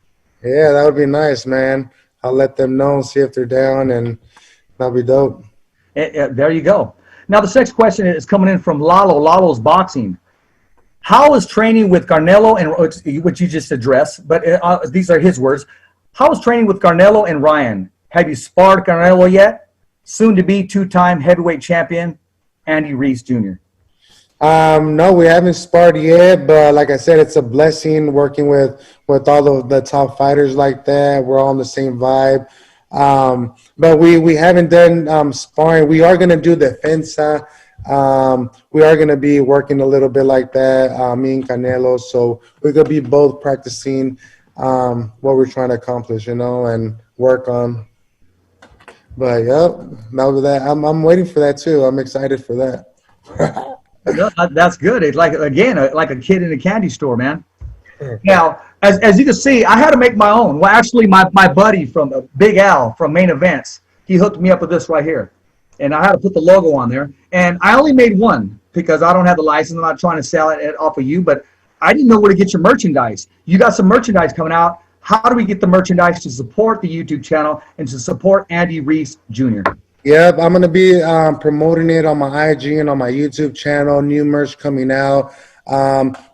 Yeah, that would be nice, man. I'll let them know, see if they're down, and that'll be dope. There you go. Now, the next question is coming in from Lalo's Boxing. How is training with Canelo, and which you just addressed, but these are his words. How is training with Canelo and Ryan? Have you sparred Canelo yet? Soon to be two-time heavyweight champion, Andy Ruiz Jr. No, we haven't sparred yet, but like I said, it's a blessing working with all of the top fighters like that. We're all on the same vibe. But we haven't done sparring. We are going to do defensa. We are going to be working a little bit like that, me and Canelo. So we're going to be both practicing what we're trying to accomplish, you know, and work on. But yep, now that I'm waiting for that too. I'm excited for that. No, that's good. It's like, again, like a kid in a candy store, man. Now, as you can see, I had to make my own. Well, actually, my buddy from Big Al from Main Events, he hooked me up with this right here. And I had to put the logo on there. And I only made one because I don't have the license. I'm not trying to sell it off of you, but I didn't know where to get your merchandise. You got some merchandise coming out. How do we get the merchandise to support the YouTube channel and to support Andy Ruiz Jr.? Yep, I'm going to be promoting it on my IG and on my YouTube channel. New merch coming out.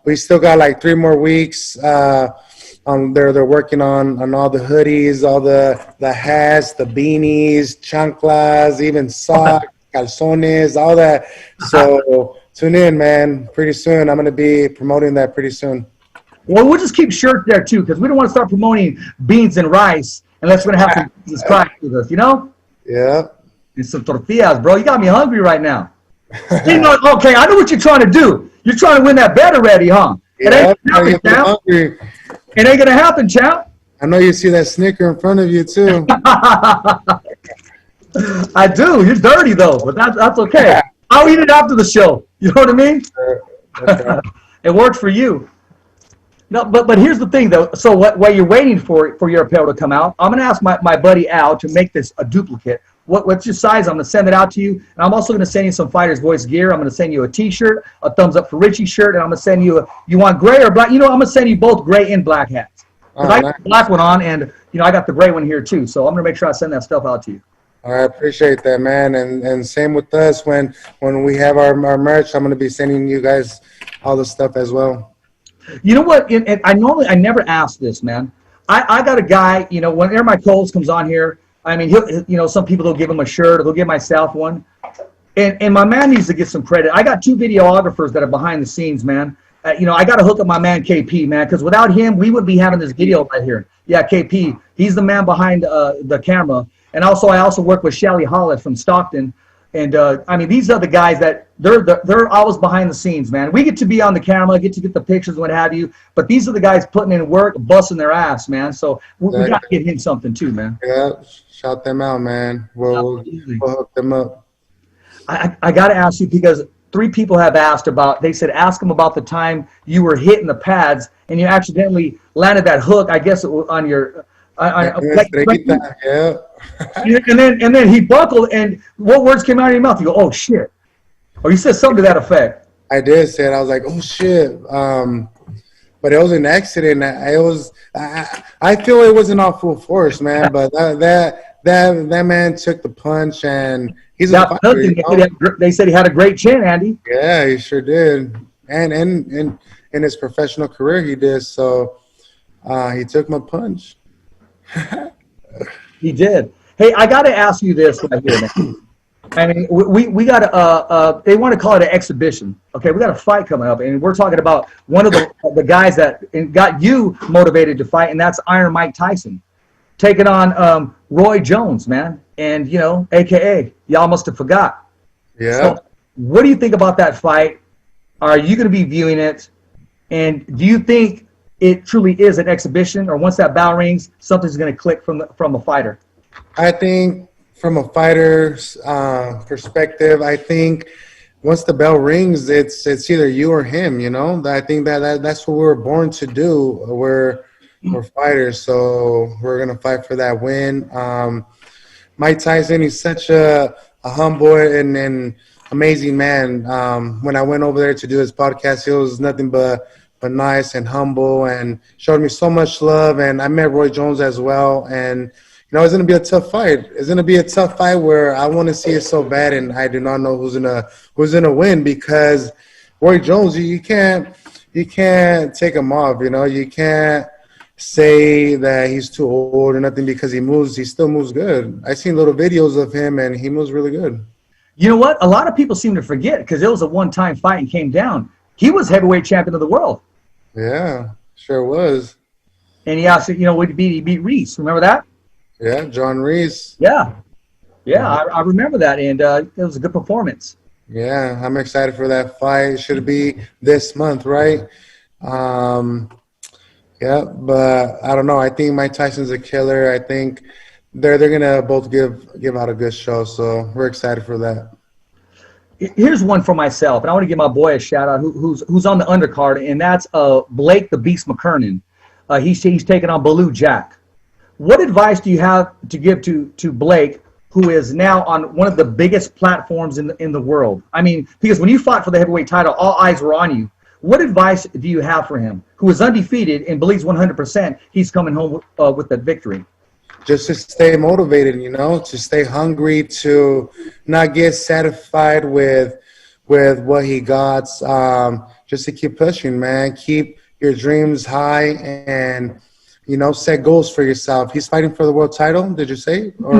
We still got like 3 more weeks. They're working on all the hoodies, all the hats, the beanies, chanclas, even socks, calzones, all that. So tune in, man. Pretty soon. I'm going to be promoting that pretty soon. Well, we'll just keep shirts there, too, because we don't want to start promoting beans and rice unless we're going to have some Jesus Christ with us, you know? Yeah. And some tortillas, bro. You got me hungry right now. Okay, I know what you're trying to do. You're trying to win that bet already, huh? Yeah, it ain't going to happen, champ. It ain't going to happen, champ. I know you see that Snicker in front of you, too. I do. You're dirty, though, but that's okay. I'll eat it after the show. You know what I mean? Okay. It worked for you. No, but here's the thing, though. So while you're waiting for your apparel to come out, I'm going to ask my buddy Al to make this a duplicate. What's your size? I'm going to send it out to you. And I'm also going to send you some Fighters Voice gear. I'm going to send you a T-shirt, a Thumbs Up for Richie shirt, and I'm going to send you you want gray or black? You know, I'm going to send you both gray and black hats. Because I got the black one on, and, I got the gray one here, too. So I'm going to make sure I send that stuff out to you. All right, appreciate that, man. And same with us. When we have our merch, I'm going to be sending you guys all the stuff as well. You know what? And I never ask this, man. I got a guy, whenever my co-host comes on here, I mean, some people, they'll give him a shirt or they'll give myself one. And my man needs to get some credit. I got 2 videographers that are behind the scenes, man. I got to hook up my man KP, man, because without him, we wouldn't be having this video right here. Yeah, KP, he's the man behind the camera. And I also work with SHELLY HOLLIS from Stockton. And, these are the guys that they're always behind the scenes, man. We get to be on the camera, get to get the pictures, what have you. But these are the guys putting in work, busting their ass, man. So we got to get him something too, man. Yeah, shout them out, man. We'll hook them up. I got to ask you because 3 people have asked they said ask them about the time you were hitting the pads and you accidentally landed that hook, I guess, on your yeah. and then he buckled, and what words came out of your mouth? You go, oh shit, or you said something to that effect. I did say it. I was like, oh shit. But it was an accident. I feel it wasn't all full force, man. But that man took the punch, and he's a fighter. They said he had a great chin, Andy. Yeah, he sure did. And in his professional career, he did. So he took my punch. He did. Hey, I got to ask you this right here, man. I mean, we got they want to call it an exhibition. Okay, we got a fight coming up, and we're talking about one of the guys that got you motivated to fight, and that's Iron Mike Tyson, taking on Roy Jones, man, and AKA, y'all must have forgot. Yeah. So, what do you think about that fight? Are you going to be viewing it? And do you think it truly is an exhibition, or once that bell rings, something's going to click from a fighter? I think from a fighter's perspective, I think once the bell rings, it's either you or him. I think that's what we were born to do. We're fighters, so we're gonna fight for that win. Mike Tyson, he's such a humble and amazing man. When I went over there to do his podcast, he was nothing but nice and humble, and showed me so much love. And I met Roy Jones as well, and it's going to be a tough fight. It's going to be a tough fight where I want to see it so bad, and I do not know who's gonna win, because Roy Jones, you can't take him off. You can't say that he's too old or nothing, because he still moves good. I've seen little videos of him, and he moves really good. You know what? A lot of people seem to forget, because it was a one-time fight and came down. He was heavyweight champion of the world. Yeah, sure was. And he also, he beat Ruiz. Remember that? Yeah, John Ruiz. Yeah. I remember that, and it was a good performance. Yeah, I'm excited for that fight. It should be this month, right? Yeah, but I don't know. I think Mike Tyson's a killer. I think they're gonna both give out a good show, so we're excited for that. Here's one for myself, and I want to give my boy a shout out who's on the undercard, and that's Blake the Beast McKernan. He's taking on Baloo Jack. What advice do you have to give to Blake, who is now on one of the biggest platforms in the world? I mean, because when you fought for the heavyweight title, all eyes were on you. What advice do you have for him, who is undefeated and believes 100% he's coming home with that victory? Just to stay motivated, you know, to stay hungry, to not get satisfied with what he got. Just to keep pushing, man. Keep your dreams high and, you know, set goals for yourself. He's fighting for the world title, did you say? Or?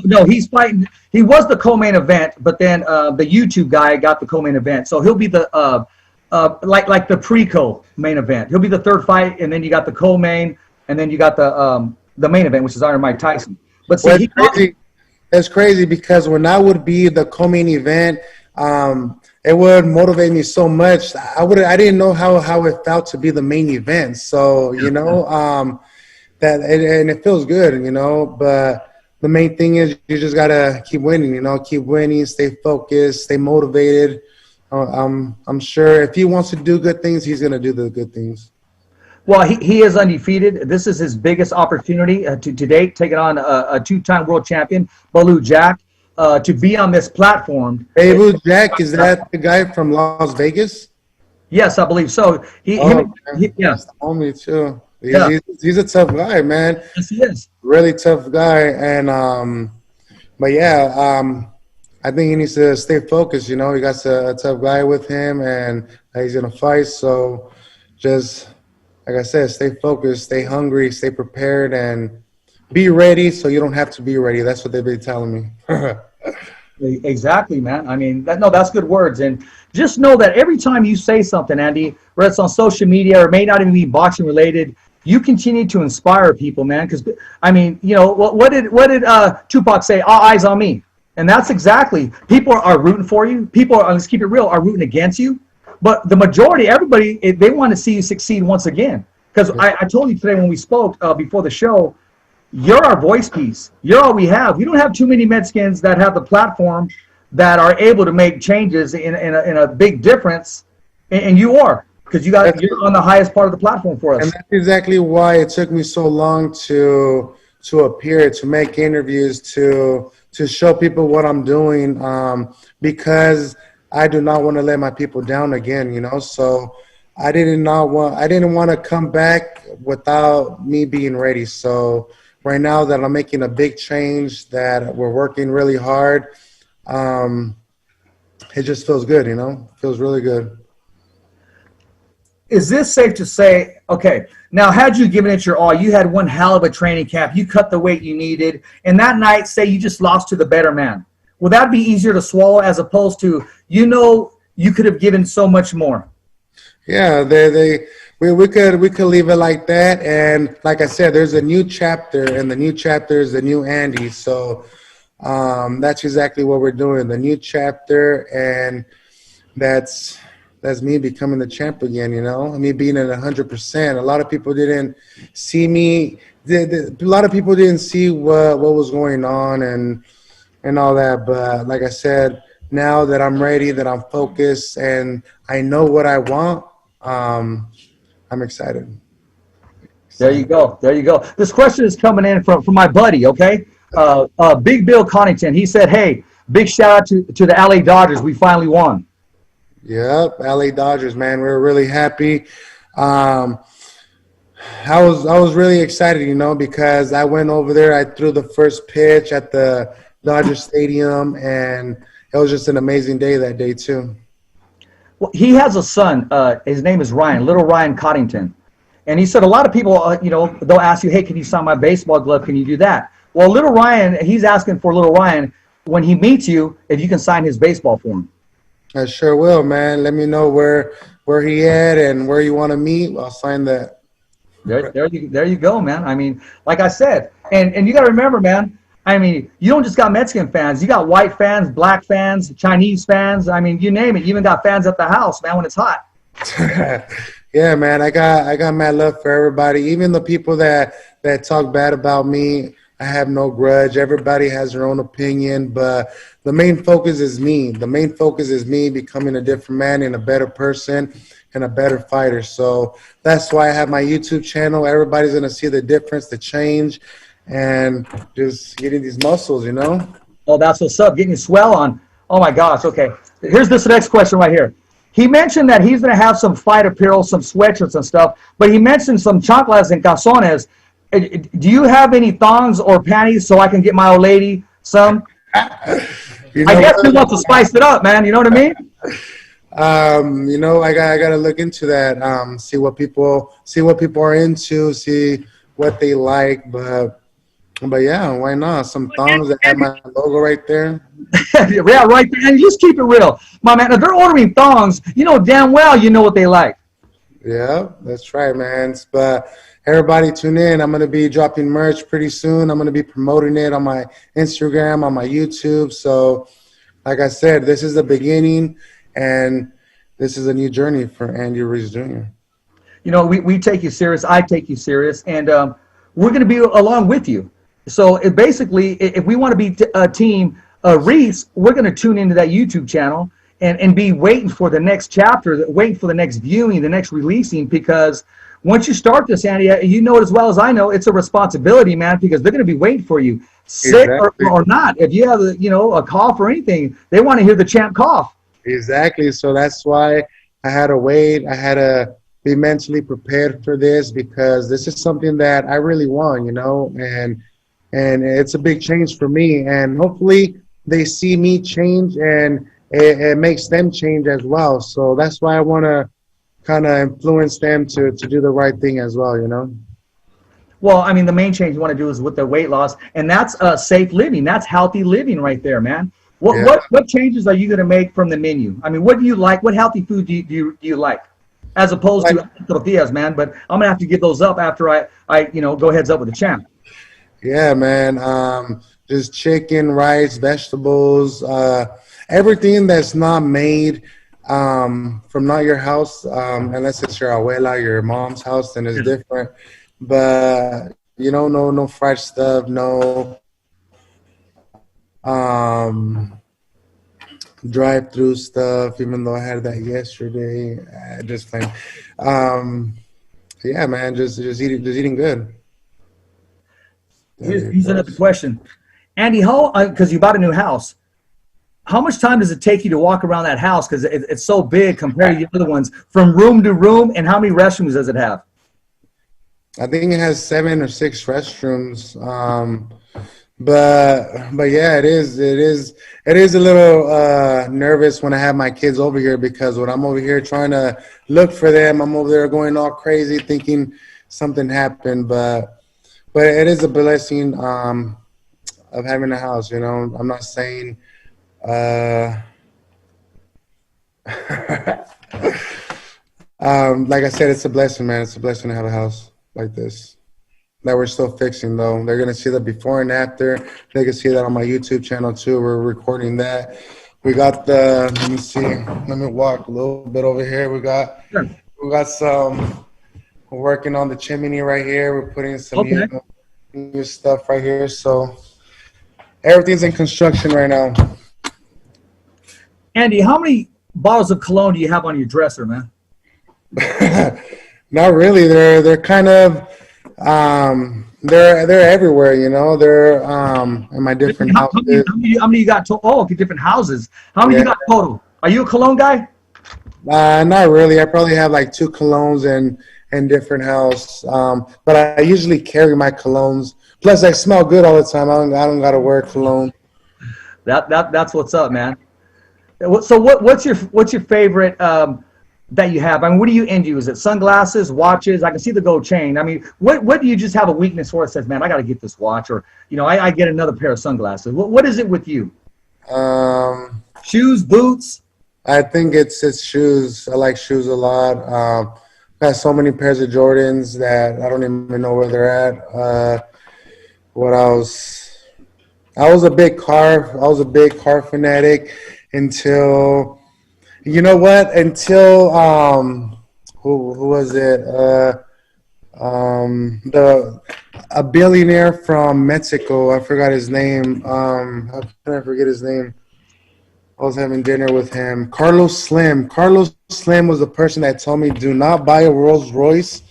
No, he's fighting. He was the co-main event, but then the YouTube guy got the co-main event. So he'll be the like the pre-co main event. He'll be the third fight, and then you got the co-main, and then you got the main event, which is Iron Mike Tyson. But see, it's crazy because when I would be the co-main event, it would motivate me so much. I didn't know how it felt to be the main event. So, you know, and it feels good, you know, but the main thing is you just got to keep winning, you know, keep winning, stay focused, stay motivated. I'm sure if he wants to do good things, he's going to do the good things. Well, he is undefeated. This is his biggest opportunity to date, taking on a two-time world champion, Baloo Jack, to be on this platform. Hey, Baloo Jack, is that the guy from Las Vegas? Yes, I believe so. Yeah. Homie too. He's a tough guy, man. Yes, he is. Really tough guy, and but yeah, I think he needs to stay focused. You know, he got a tough guy with him, and he's gonna fight. So just like I said, stay focused, stay hungry, stay prepared, and be ready so you don't have to be ready. That's what they've been telling me. Exactly, man. I mean, that's good words. And just know that every time you say something, Andy, whether it's on social media or may not even be boxing related, you continue to inspire people, man. Because, I mean, you know, what did Tupac say? All eyes on me. And that's exactly, people are rooting for you. People are, let's keep it real, are rooting against you. But the majority, everybody, they want to see you succeed once again. Because I told you today when we spoke before the show, you're our voice piece. You're all we have. We don't have too many Mexicans that have the platform that are able to make changes in a big difference. And you are, because you're on the highest part of the platform for us. And that's exactly why it took me so long to appear, to make interviews, to show people what I'm doing, because I do not want to let my people down again, you know. So I didn't want to come back without me being ready. So right now that I'm making a big change, that we're working really hard, it just feels good, you know. It feels really good. Is this safe to say, okay, now had you given it your all, you had one hell of a training camp, you cut the weight you needed, and that night, say you just lost to the better man. Would that be easier to swallow as opposed to, you know, you could have given so much more? Yeah, we could leave it like that. And like I said, there's a new chapter, and the new chapter is the new Andy. So that's exactly what we're doing, the new chapter, and that's me becoming the champ again, you know, me being at 100%. A lot of people didn't see me. A lot of people didn't see what was going on and all that. But like I said, now that I'm ready, that I'm focused, and I know what I want, I'm excited. There you go. There you go. This question is coming in from my buddy, okay? Big Bill Connington. He said, hey, big shout out to the LA Dodgers. We finally won. Yep, LA Dodgers, man. We're really happy. I was really excited, you know, because I went over there. I threw the first pitch at the Dodger Stadium, and it was just an amazing day that day too. Well, he has a son. His name is Ryan, little Ryan Coddington. And he said a lot of people, you know, they'll ask you, hey, can you sign my baseball glove? Can you do that? Well, little Ryan, he's asking for little Ryan, when he meets you, if you can sign his baseball for him. I sure will, man. Let me know where he at and where you want to meet. I'll sign that. There you go, man. I mean, like I said, and you got to remember, man, I mean, you don't just got Mexican fans. You got white fans, black fans, Chinese fans. I mean, you name it. You even got fans at the house, man, when it's hot. Yeah, man. I got mad love for everybody. Even the people that talk bad about me, I have no grudge. Everybody has their own opinion, but the main focus is me. The main focus is me becoming a different man and a better person and a better fighter. So that's why I have my YouTube channel. Everybody's going to see the difference, the change, and just getting these muscles, you know? Oh, that's what's up. Getting swell on. Oh, my gosh. Okay. Here's this next question right here. He mentioned that he's going to have some fight apparel, some sweatshirts and stuff, but he mentioned some chanclas and calzones. Do you have any thongs or panties so I can get my old lady some? You know, I guess he wants to spice it up, man. You know what I mean? You know, I gotta look into that. See what people are into, see what they like, but yeah, why not? Some thongs that have my logo right there. Yeah, right there. And just keep it real, my man. If they're ordering thongs, you know damn well you know what they like. Yeah, that's right, man. But everybody tune in. I'm going to be dropping merch pretty soon. I'm going to be promoting it on my Instagram, on my YouTube. So, like I said, this is the beginning, and this is a new journey for Andy Ruiz Jr. You know, we take you serious. I take you serious, and we're going to be along with you. So, basically, if we want to be a team Ruiz, we're going to tune into that YouTube channel and be waiting for the next chapter, waiting for the next viewing, the next releasing, because once you start this, Andy, you know it as well as I know, it's a responsibility, man, because they're going to be waiting for you, sick Exactly. or not. If you have, a cough or anything, they want to hear the champ cough. Exactly. So that's why I had to wait. I had to be mentally prepared for this, because this is something that I really want, and it's a big change for me. And hopefully they see me change, and it makes them change as well. So that's why I want to kind of influence them to do the right thing as well, Well, I mean, the main change you want to do is with the weight loss, and that's safe living. That's healthy living right there, man. What changes are you going to make from the menu? I mean, what do you like? What healthy food do you like, as opposed to tortillas, man? But I'm gonna have to give those up after I go heads up with the champ. Yeah, man. Just chicken, rice, vegetables, everything that's not made from not your house, unless it's your abuela, your mom's house, then it's different. But no fried stuff, no drive-through stuff. Even though I had that yesterday, just plain. Yeah, man, just eating good. Here's another question, Andy. How because you bought a new house? How much time does it take you to walk around that house? Because it's so big compared to the other ones, from room to room. And how many restrooms does it have? I think it has 7 or 6 restrooms. But yeah, it is a little nervous when I have my kids over here, because when I'm over here trying to look for them, I'm over there going all crazy thinking something happened. But it is a blessing of having a house. I'm not saying. Like I said, it's a blessing, man. It's a blessing to have a house like this that we're still fixing, though. They're gonna see the before and after. They can see that on my YouTube channel too. We're recording that. We got let me see. Let me walk a little bit over here. We got some. We're working on the chimney right here. We're putting some new stuff right here. So everything's in construction right now. Andy, how many bottles of cologne do you have on your dresser, man? Not really. They're kind of they're everywhere. They're in my different houses. How many you got? Different houses. How many you got total? Are you a cologne guy? Not really. I probably have like 2 colognes in different house. But I usually carry my colognes. Plus, I smell good all the time. I don't gotta wear cologne. That's what's up, man. So what's your favorite that you have? I mean, what do you into? Is it sunglasses, watches? I can see the gold chain. I mean, what do you just have a weakness for? It says, man, I got to get this watch, or I get another pair of sunglasses. What is it with you? Shoes, boots. I think it's shoes. I like shoes a lot. Got so many pairs of Jordans that I don't even know where they're at. What else? I was a big car fanatic until, who was it? A billionaire from Mexico. I forgot his name. How can I forget his name? I was having dinner with him. Carlos Slim. Carlos Slim was the person that told me, do not buy a Rolls Royce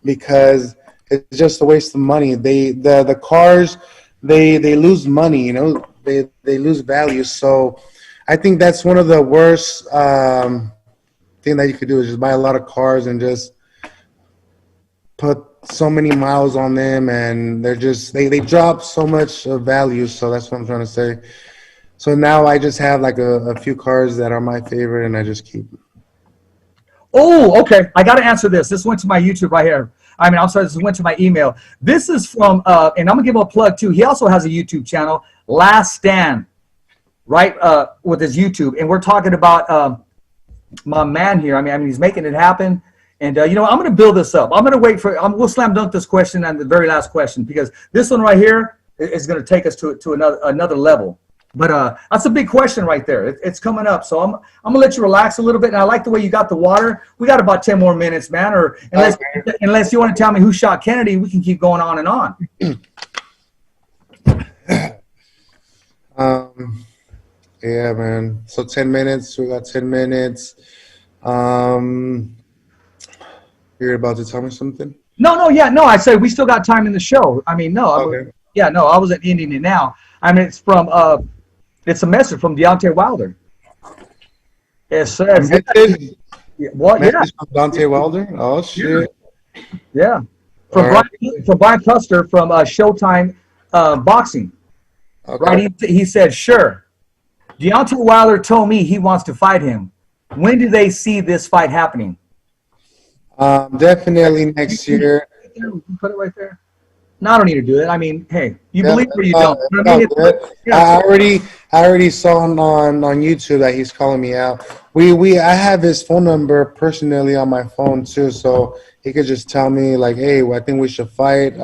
because it's just a waste of money. The cars, they lose money, you know, they lose value. So I think that's one of the worst thing that you could do is just buy a lot of cars and just put so many miles on them, and they're just they drop so much value. So that's what I'm trying to say. So now I just have like a few cars that are my favorite, and I just keep them. Oh, okay. I got to answer this. This went to my YouTube right here. I mean, I'm sorry, this went to my email. This is from, and I'm going to give him a plug too. He also has a YouTube channel, Last Stand, right, with his YouTube. And we're talking about my man here. I mean, he's making it happen. And, you know, I'm going to build this up. I'm going to wait for, we'll slam dunk this question and the very last question, because this one right here is going to take us to another level. But that's a big question right there. It's coming up. So I'm going to let you relax a little bit. And I like the way you got the water. We got about 10 more minutes, man. Or unless you want to tell me who shot Kennedy, we can keep going on and on. Yeah, man. So 10 minutes. We got 10 minutes. You're about to tell me something? No. I said we still got time in the show. I mean, no. Okay. I wasn't ending it now. I mean, it's from it's a message from Deontay Wilder. It says, Message from Deontay Wilder? Oh, shit. Yeah. From Brian Custer from Showtime Boxing. Okay. Right? He said, sure. Deontay Wilder told me he wants to fight him. When do they see this fight happening? Definitely next year. Put it right there. No, I don't need to do that. I mean, hey, you believe it or you don't. I already saw on YouTube that he's calling me out. I have his phone number personally on my phone too, so he could just tell me like, hey, well, I think we should fight.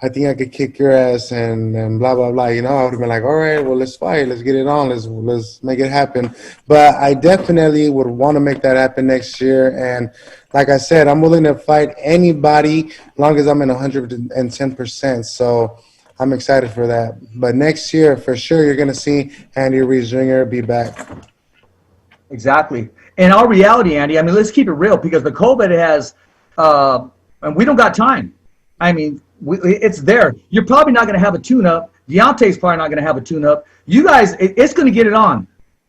I think I could kick your ass and blah blah blah. You know, I would have been like, all right, well, let's fight, let's get it on, let's make it happen. But I definitely would want to make that happen next year. And like I said, I'm willing to fight anybody as long as I'm in 110%. So I'm excited for that. But next year, for sure, you're gonna see Andy Ruiz Jr. be back. Exactly. In our reality, Andy, I mean, let's keep it real, because the COVID has, and we don't got time. I mean, it's there. You're probably not going to have a tune-up. Deontay's probably not going to have a tune-up. You guys, it's going to get it on.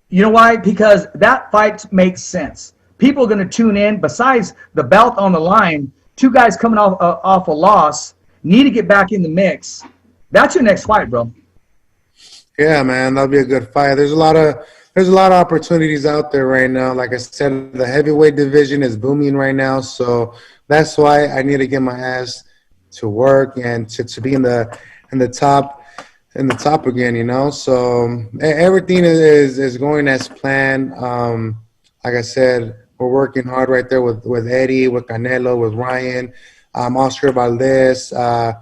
You know why? Because that fight makes sense. People are going to tune in. Besides the belt on the line, two guys coming off a loss need to get back in the mix. That's your next fight, bro. Yeah, man, that'll be a good fight. There's a lot of opportunities out there right now. Like I said, the heavyweight division is booming right now, so that's why I need to get my ass to work and to be in the top again, you know. So everything is going as planned. Like I said, we're working hard right there with Eddie, with Canelo, with Ryan, Oscar Valdez. A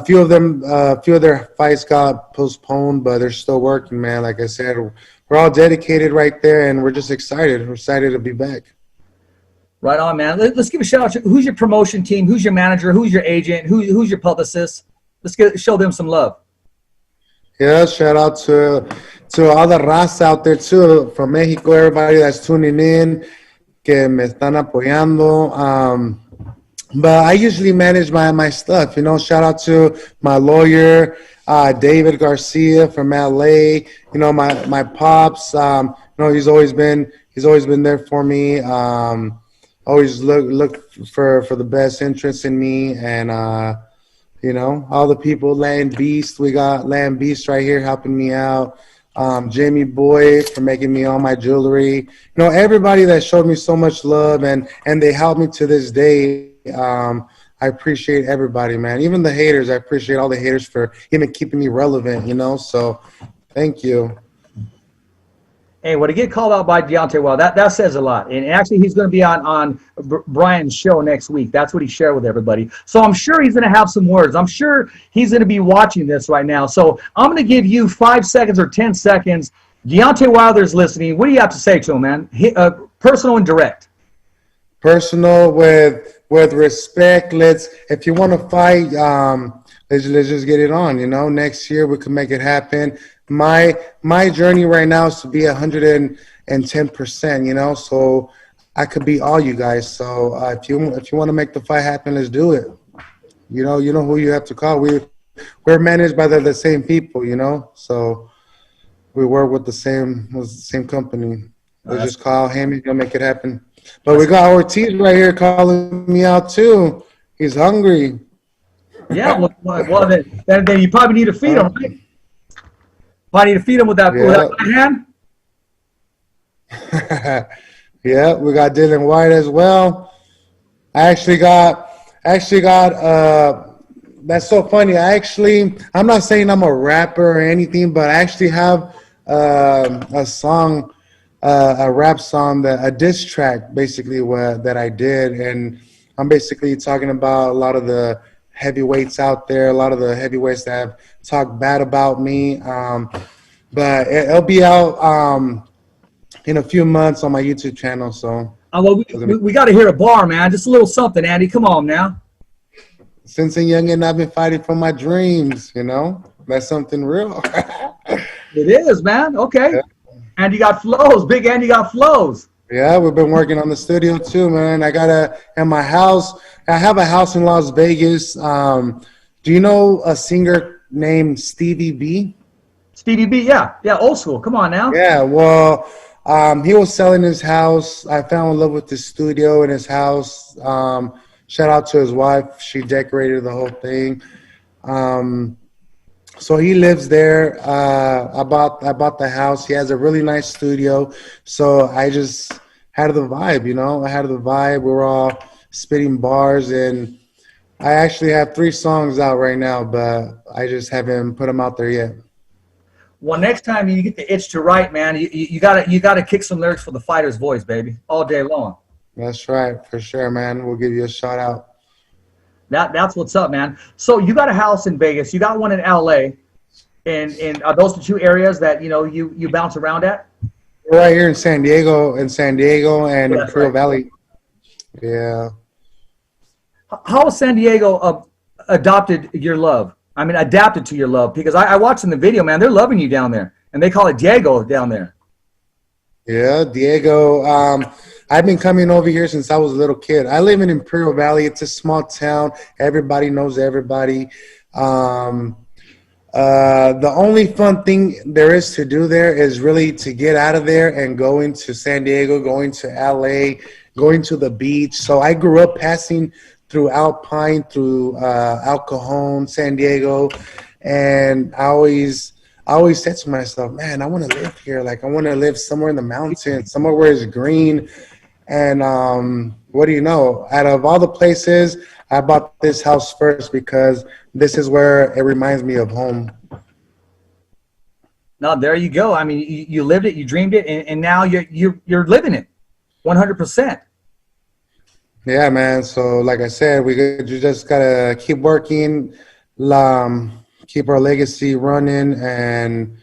few of their fights got postponed, but they're still working, man. Like I said, we're all dedicated right there, and we're just excited. We're excited to be back. Right on, man. Let's give a shout out to who's your promotion team, who's your manager, who's your agent, who's your publicist. Let's show them some love. Yeah, shout out to all the raza out there too, from Mexico, everybody that's tuning in, que me están apoyando. But I usually manage my stuff, you know. Shout out to my lawyer, David Garcia from LA. You know, my pops. You know, he's always been there for me. Always look for the best interest in me, and you know, all the people. Land Beast, we got Land Beast right here helping me out. Jamie Boy for making me all my jewelry. You know, everybody that showed me so much love and they helped me to this day. I appreciate everybody, man. Even the haters, I appreciate all the haters for even keeping me relevant, you know. So thank you. Hey, when to get called out by Deontay Wilder, that says a lot. And actually, he's going to be on Brian's show next week. That's what he shared with everybody. So I'm sure he's going to have some words. I'm sure he's going to be watching this right now. So I'm going to give you 5 seconds or 10 seconds. Deontay Wilder's listening. What do you have to say to him, man? Personal and direct. personal, with respect. If you want to fight, let's just get it on. Next year we can make it happen. My journey right now is to be 110%. So I could beat all you guys. So if you want to make the fight happen, let's do it. You know who you have to call. We're managed by the same people. So we work with the same company. We just call him and he'll make it happen. But we got ORTIZ right here calling me out too. He's hungry. Yeah, well then you probably need to feed him, right? Probably need to feed him with that right hand. Yeah, we got Dylan White as well. I actually got that's so funny. I'm not saying I'm a rapper or anything, but I actually have a song, a rap song, a diss track basically that I did, and I'm basically talking about a lot of the heavyweights out there, a lot of the heavyweights that have talked bad about me. But it'll be out in a few months on my YouTube channel. So we got to hear a bar, man. Just a little something, Andy. Come on now. Since a youngin', I've been fighting for my dreams. That's something real. It is, man. Okay. Yeah. And you got flows. Big Andy got flows. Yeah, we've been working on the studio too, man. I my house. I have a house in Las Vegas. Do you know a singer named Stevie B? Stevie B, yeah, old school. Come on now. Yeah, well, he was selling his house. I fell in love with the studio in his house. Shout out to his wife. She decorated the whole thing. So he lives there. I bought the house. He has a really nice studio. So I just had the vibe, I had the vibe. We're all spitting bars, and I actually have 3 songs out right now, but I just haven't put them out there yet. Well, next time you get the itch to write, man, you gotta kick some lyrics for the fighter's voice, baby, all day long. That's right, for sure, man. We'll give you a shout out. That's what's up, man. So you got a house in Vegas, you got one in LA, and are those the 2 areas that you bounce around at? Right here in San Diego, and Imperial Valley. Yeah. How has San Diego adapted to your love? Because I watched in the video, man. They're loving you down there, and they call it Diego down there. Yeah, Diego. I've been coming over here since I was a little kid. I live in Imperial Valley. It's a small town. Everybody knows everybody. The only fun thing there is to do there is really to get out of there and go into San Diego, going to LA, going to the beach. So I grew up passing through Alpine, through El Cajon, San Diego, and I always said to myself, man, I want to live here. Like, I want to live somewhere in the mountains, somewhere where it's green. And what do you know? Out of all the places, I bought this house first because this is where it reminds me of home. No, there you go. I mean, you lived it, you dreamed it, and now you're living it, 100%. Yeah, man. So, like I said, you just gotta keep working, keep our legacy running, and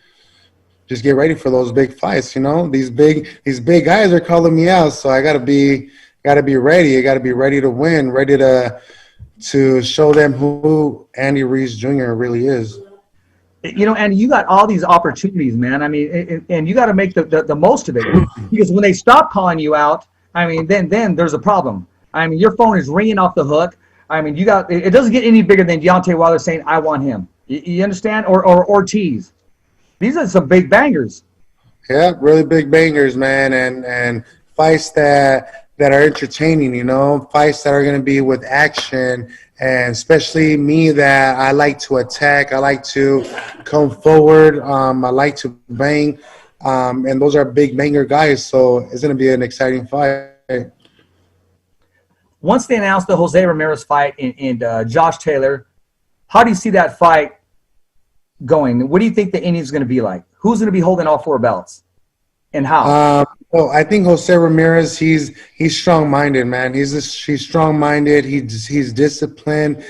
just get ready for those big fights. These big guys are calling me out, so I gotta be ready. I gotta be ready to win, ready to show them who Andy Ruiz Jr. really is. And you got all these opportunities, man. I mean, and you got to make the most of it, because when they stop calling you out, I mean, then there's a problem. I mean, your phone is ringing off the hook. I mean, it doesn't get any bigger than Deontay Wilder saying, I want him. You understand? Or ORTIZ. These are some big bangers. Yeah, really big bangers, man. And fights that are entertaining, fights that are going to be with action. And especially me, that I like to attack. I like to come forward. I like to bang. And those are big banger guys. So it's going to be an exciting fight. Once they announced the Jose Ramirez fight and Josh Taylor, how do you see that fight going? What do you think the ending is going to be like? Who's going to be holding all 4 belts, and how? Well, I think Jose Ramirez, he's strong-minded, man. He's strong-minded. He's disciplined.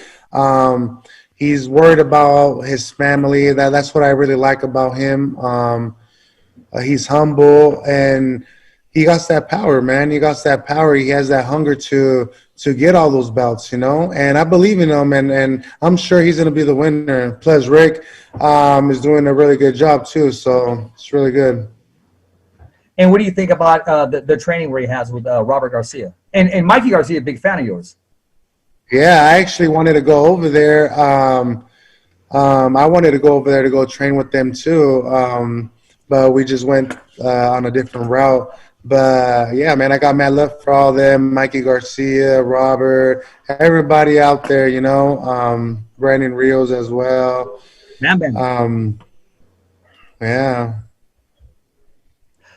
He's worried about his family. That's what I really like about him. He's humble, and he got that power, man. He got that power. He has that hunger to get all those belts, you know. And I believe in him, and I'm sure he's going to be the winner. Plus, Rick is doing a really good job too, so it's really good. And what do you think about the training where he has with Robert Garcia? And Mikey Garcia, a big fan of yours. Yeah, I actually wanted to go over there. I wanted to go over there to go train with them too, but we just went on a different route. But yeah, man, I got mad love for all them, Mikey Garcia, Robert, everybody out there, you know, Brandon Rios as well. Yeah.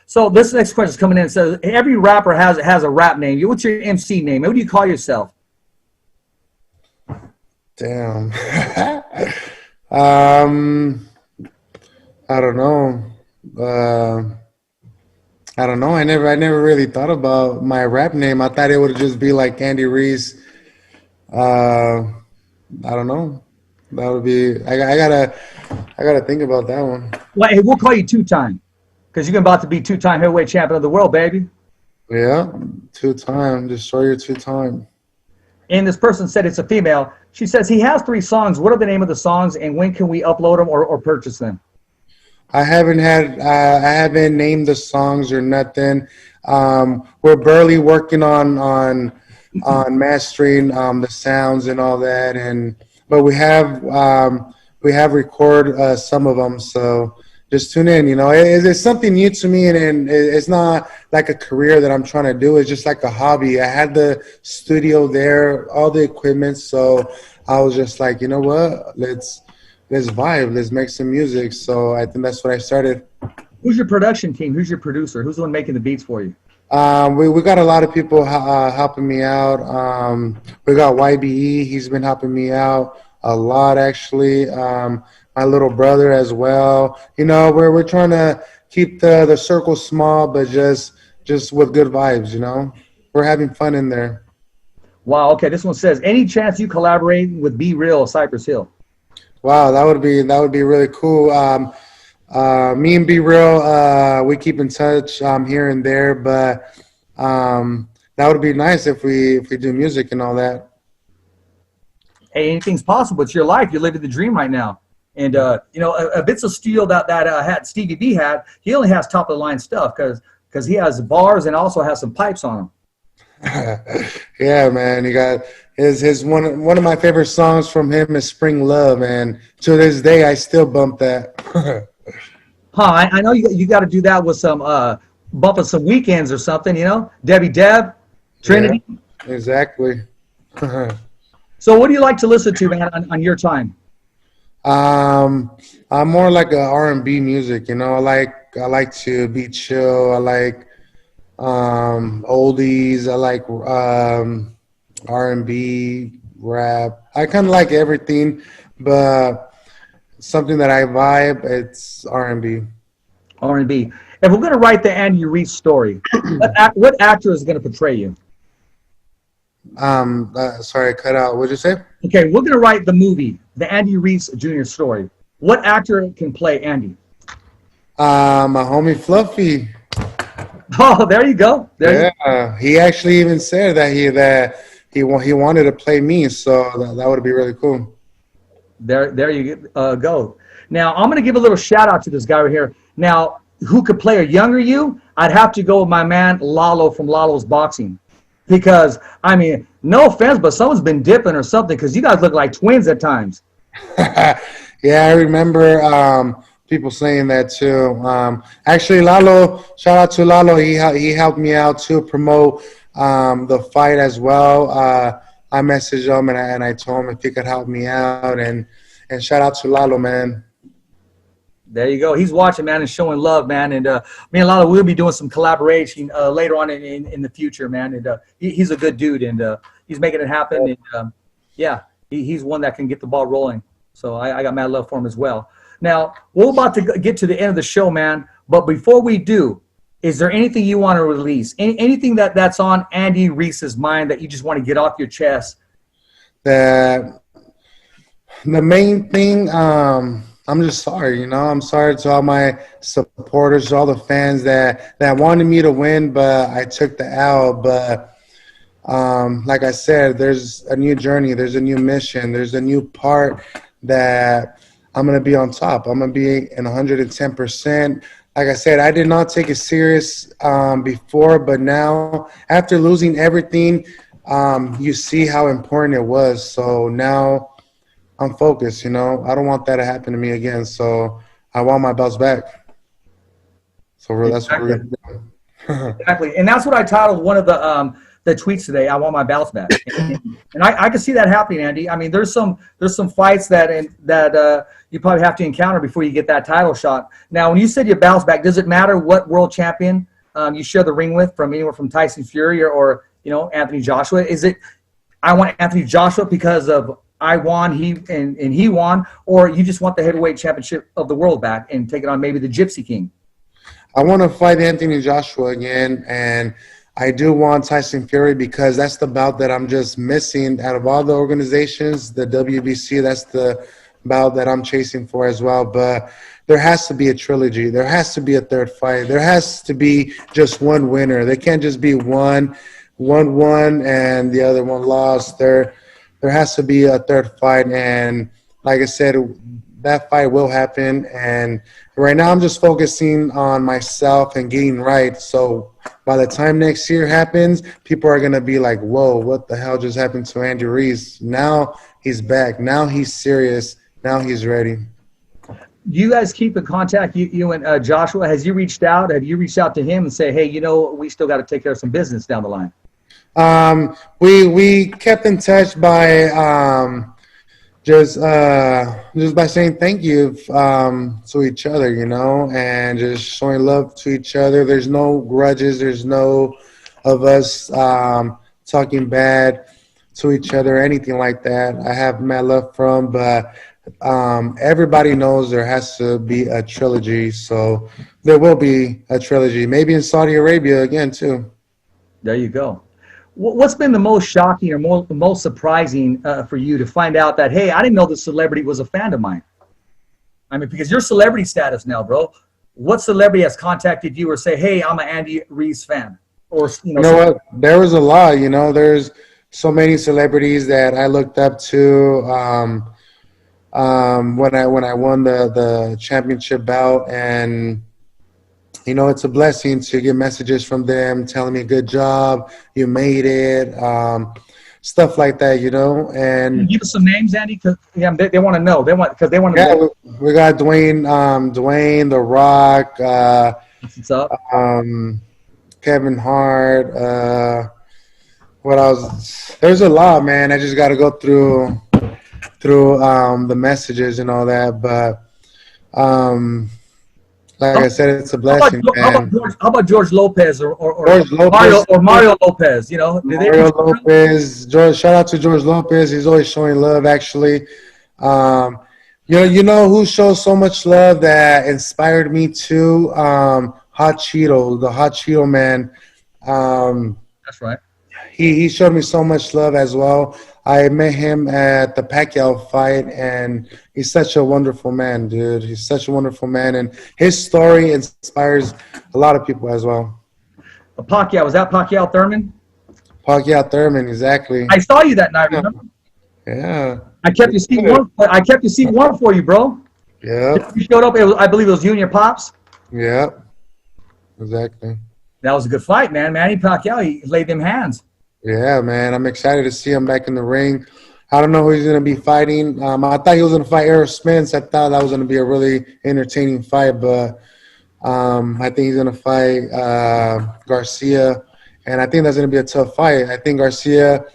So this next question is coming in. It says, every rapper has a rap name. What's your MC name? What do you call yourself? Damn. I don't know. I don't know. I never really thought about my rap name. I thought it would just be like Andy Ruiz. I don't know. That would be. I gotta think about that one. Well, hey, we'll call you two-time, because you're about to be two-time heavyweight champion of the world, baby. Yeah, two-time. Destroyer two-time. And this person said it's a female. She says he has 3 songs. What are the name of the songs, and when can we upload them or purchase them? I haven't named the songs or nothing. We're barely working on mastering the sounds and all that, but we have recorded some of them. So just tune in. You know, it's something new to me, and it's not like a career that I'm trying to do. It's just like a hobby. I had the studio there, all the equipment, so I was just like, you know what, let's vibe, let's make some music. So I think that's what I started. Who's your production team? Who's your producer? Who's the one making the beats for you? We got a lot of people helping me out. We got YBE. He's been helping me out a lot, actually. My little brother as well. You know, we're trying to keep the circle small, but just with good vibes, you know. We're having fun in there. Wow, okay. This one says, any chance you collaborate with Be Real Cypress Hill? Wow, that would be really cool. Me and Be Real, we keep in touch here and there, but that would be nice if we do music and all that. Hey, anything's possible. It's your life. You're living the dream right now. And you know, a bits of steel that had Stevie B had, he only has top of the line stuff because he has bars and also has some pipes on him. Yeah, man. He got his one of my favorite songs from him is Spring Love, and to this day I still bump that. I know you got to do that with some bumping some weekends or something, you know. Debbie Deb, Trinity. Yeah, exactly. So what do you like to listen to, man, on your time? I'm more like a R&B music, you know. I like to be chill. I like oldies. I like R&B, rap. I kind of like everything, but something that I vibe, it's R&B. R&B. If we're going to write the Andy Ruiz story, what actor is going to portray you? Sorry, cut out. What'd you say? Okay, we're going to write the movie, the Andy Ruiz Jr. story. What actor can play Andy? My homie Fluffy. Oh, there you go. He actually even said that he wanted to play me, so that would be really cool. There you go. Now I'm going to give a little shout out to this guy right here. Now, who could play a younger you? I'd have to go with my man Lalo from Lalo's Boxing, because I mean, no offense, but someone's been dipping or something, because you guys look like twins at times. Yeah, I remember people saying that too. Actually, Lalo, shout out to Lalo. He helped me out to promote the fight as well. I messaged him and I told him if he could help me out, and shout out to Lalo, man. There you go. He's watching, man, and showing love, man. And me and Lalo, we'll be doing some collaboration later on in the future, man. And he's a good dude, and he's making it happen. And yeah, he's one that can get the ball rolling. So I got mad love for him as well. Now, we're about to get to the end of the show, man. But before we do, is there anything you want to release? Anything that's on Andy Ruiz's mind that you just want to get off your chest? The main thing, I'm just sorry, you know. I'm sorry to all my supporters, to all the fans that wanted me to win, but I took the L. But like I said, there's a new journey, there's a new mission, there's a new part that I'm gonna be on top. I'm gonna be in 110%. Like I said, I did not take it serious before, but now after losing everything, you see how important it was. So now I'm focused, you know. I don't want that to happen to me again. So I want my belts back. So that's what we're going to do. Exactly. And that's what I titled one of the tweets today. I want my belts back. And I can see that happening, Andy. I mean, there's some fights that you probably have to encounter before you get that title shot. Now, when you said your belts back, does it matter what world champion you share the ring with, from anywhere from Tyson Fury or you know, Anthony Joshua? Is it I want Anthony Joshua because of I won, and he won, or you just want the heavyweight championship of the world back and take it on maybe the Gypsy King? I want to fight Anthony Joshua again, and I do want Tyson Fury because that's the bout that I'm just missing out of all the organizations. The WBC, that's the bout that I'm chasing for as well. But there has to be a trilogy. There has to be a third fight. There has to be just one winner. There can't just be one won and the other one lost. There has to be a third fight, and like I said, that fight will happen. And right now I'm just focusing on myself and getting right. So by the time next year happens, people are going to be like, whoa, what the hell just happened to Andy Ruiz? Now he's back. Now he's serious. Now he's ready. Do you guys keep in contact, you and Joshua? Has you reached out? Have you reached out to him and say, hey, you know, we still got to take care of some business down the line? We kept in touch by just by saying thank you to each other, you know, and just showing love to each other. There's no grudges. There's no of us talking bad to each other or anything like that. I have mad love from, but everybody knows there has to be a trilogy. So there will be a trilogy, maybe in Saudi Arabia again too. There you go. What's been the most shocking or most surprising for you to find out that, hey, I didn't know this celebrity was a fan of mine? I mean, because you're celebrity status now, bro. What celebrity has contacted you or say, hey, I'm an Andy Ruiz fan? Or you know what? There was a lot. You know, there's so many celebrities that I looked up to when I won the championship bout, and you know, it's a blessing to get messages from them telling me, good job, you made it, stuff like that, you know. And give us some names, Andy, because they want to know. They want to know. We got Dwayne, The Rock, what's up? Kevin Hart, what else? There's a lot, man. I just got to go through the messages and all that, but like I said, it's a blessing, man. How about George Lopez or George Lopez, Mario Lopez? You know, Mario Lopez. Shout out to George Lopez. He's always showing love. Actually, you know who shows so much love that inspired me too? Hot Cheeto, the Hot Cheeto man. That's right. He showed me so much love as well. I met him at the Pacquiao fight, and he's such a wonderful man, dude. He's such a wonderful man, and his story inspires a lot of people as well. Pacquiao, was that Pacquiao Thurman? Pacquiao Thurman, exactly. I saw you that night, remember? Yeah. I kept your seat warm. I kept your seat warm for you, bro. Yeah. You showed up. I believe it was you and your pops. Yeah. Exactly. That was a good fight, man. Manny Pacquiao, he laid them hands. Yeah, man. I'm excited to see him back in the ring. I don't know who he's going to be fighting. I thought he was going to fight Errol Spence. I thought that was going to be a really entertaining fight, but I think he's going to fight Garcia, and I think that's going to be a tough fight. I think Garcia,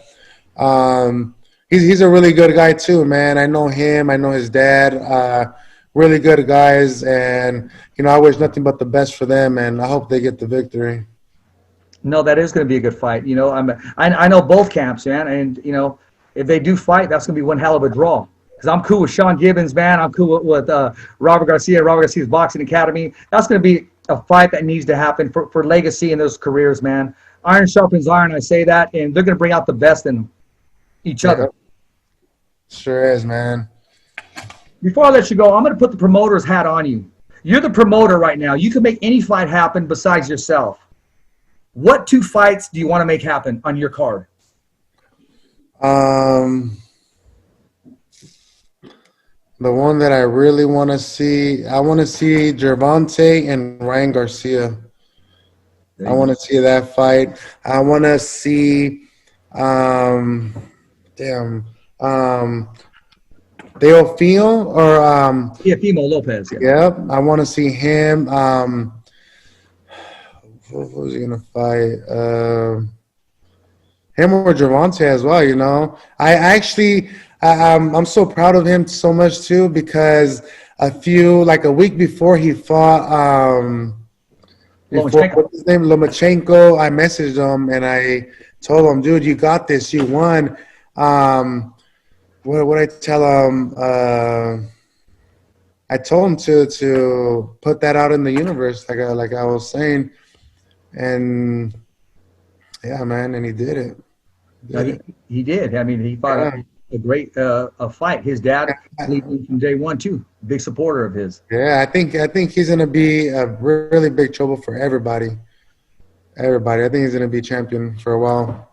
he's a really good guy too, man. I know him. I know his dad. Really good guys, and, you know, I wish nothing but the best for them, and I hope they get the victory. No, that is going to be a good fight. You know, I know both camps, man, and, you know, if they do fight, that's going to be one hell of a draw. Because I'm cool with Sean Gibbons, man. I'm cool with Robert Garcia's Boxing Academy. That's going to be a fight that needs to happen for legacy in those careers, man. Iron sharpens iron, I say that, and they're going to bring out the best in each other. Sure is, man. Before I let you go, I'm going to put the promoter's hat on you. You're the promoter right now. You can make any fight happen besides yourself. What 2 fights do you want to make happen on your card? The one that I really want to see, I want to see Gervonta and Ryan Garcia. I want to see that fight. I want to see, Teofimo or Teofimo Lopez. Yeah. Yep, I want to see him. What was he gonna fight? Him or Gervonta as well. You know, I'm so proud of him so much too because a week before he fought, what's his name, Lomachenko, I messaged him and I told him, dude, you got this, you won. What would I tell him? I told him to put that out in the universe, like I was saying, and yeah, man, and he did it. He did. I mean, he fought a great fight. His dad believed him from day one too. Big supporter of his. Yeah, I think he's gonna be a really big trouble for everybody. I think he's gonna be champion for a while.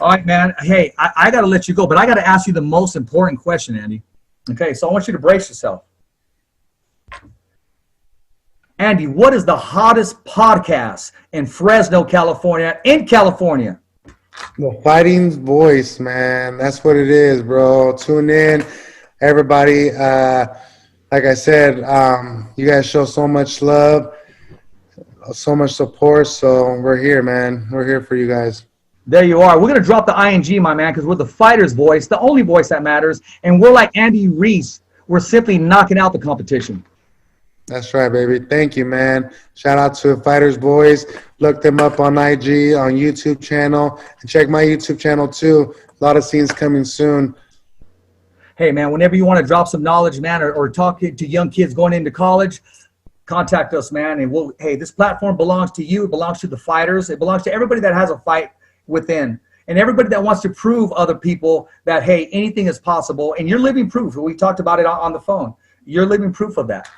All right, man. Hey, I got to let you go, but I got to ask you the most important question, Andy. Okay, so I want you to brace yourself. Andy, what is the hottest podcast in Fresno, California, The Fighting Voice, man. That's what it is, bro. Tune in, everybody. Like I said, you guys show so much love, so much support, so we're here, man. We're here for you guys. There you are. We're going to drop the ING, my man, because we're the fighter's voice, the only voice that matters. And we're like Andy Ruiz. We're simply knocking out the competition. That's right, baby. Thank you, man. Shout out to Fighter's Voice. Look them up on IG, on YouTube channel. And check my YouTube channel, too. A lot of scenes coming soon. Hey, man, whenever you want to drop some knowledge, man, or talk to young kids going into college, contact us, man. And hey, this platform belongs to you. It belongs to the fighters. It belongs to everybody that has a fight within, and everybody that wants to prove other people that, hey, anything is possible. And you're living proof. We talked about it on the phone. You're living proof of that.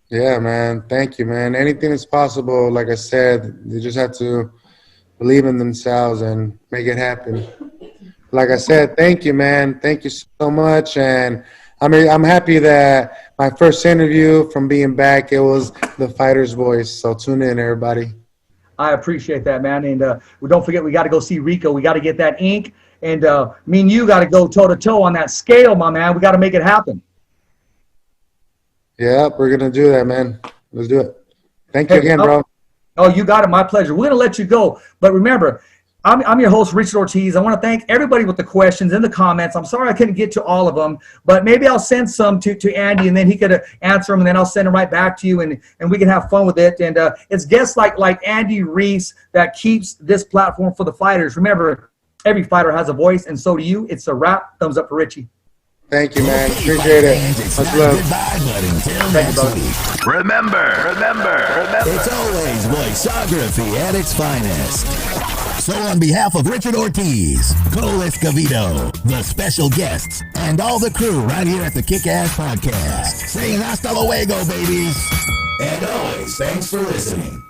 Yeah, man. Thank you, man. Anything is possible. Like I said, they just have to believe in themselves and make it happen. Like I said, thank you, man. Thank you so much. And I'm happy that my first interview from being back, it was the Fighter's Voice. So tune in, everybody. I appreciate that, man. And don't forget, we got to go see Rico. We got to get that ink. And me and you got to go toe-to-toe on that scale, my man. We got to make it happen. Yeah, we're going to do that, man. Let's do it. Thank you again, bro. Oh, you got it. My pleasure. We're going to let you go. But remember, I'm your host, Richard Ortiz. I want to thank everybody with the questions in the comments. I'm sorry I couldn't get to all of them, but maybe I'll send some to Andy, and then he could answer them, and then I'll send them right back to you, and we can have fun with it. And it's guests like Andy Ruiz that keeps this platform for the fighters. Remember, every fighter has a voice, and so do you. It's a wrap. Thumbs up for Richie. Thank you, man. Appreciate it. Much love. Thank you, brother. Remember, it's always voiceography at its finest. So on behalf of Richard Ortiz, Cole Escovedo, the special guests, and all the crew right here at the Kick-Ass Podcast, saying hasta luego, babies. And always, thanks for listening.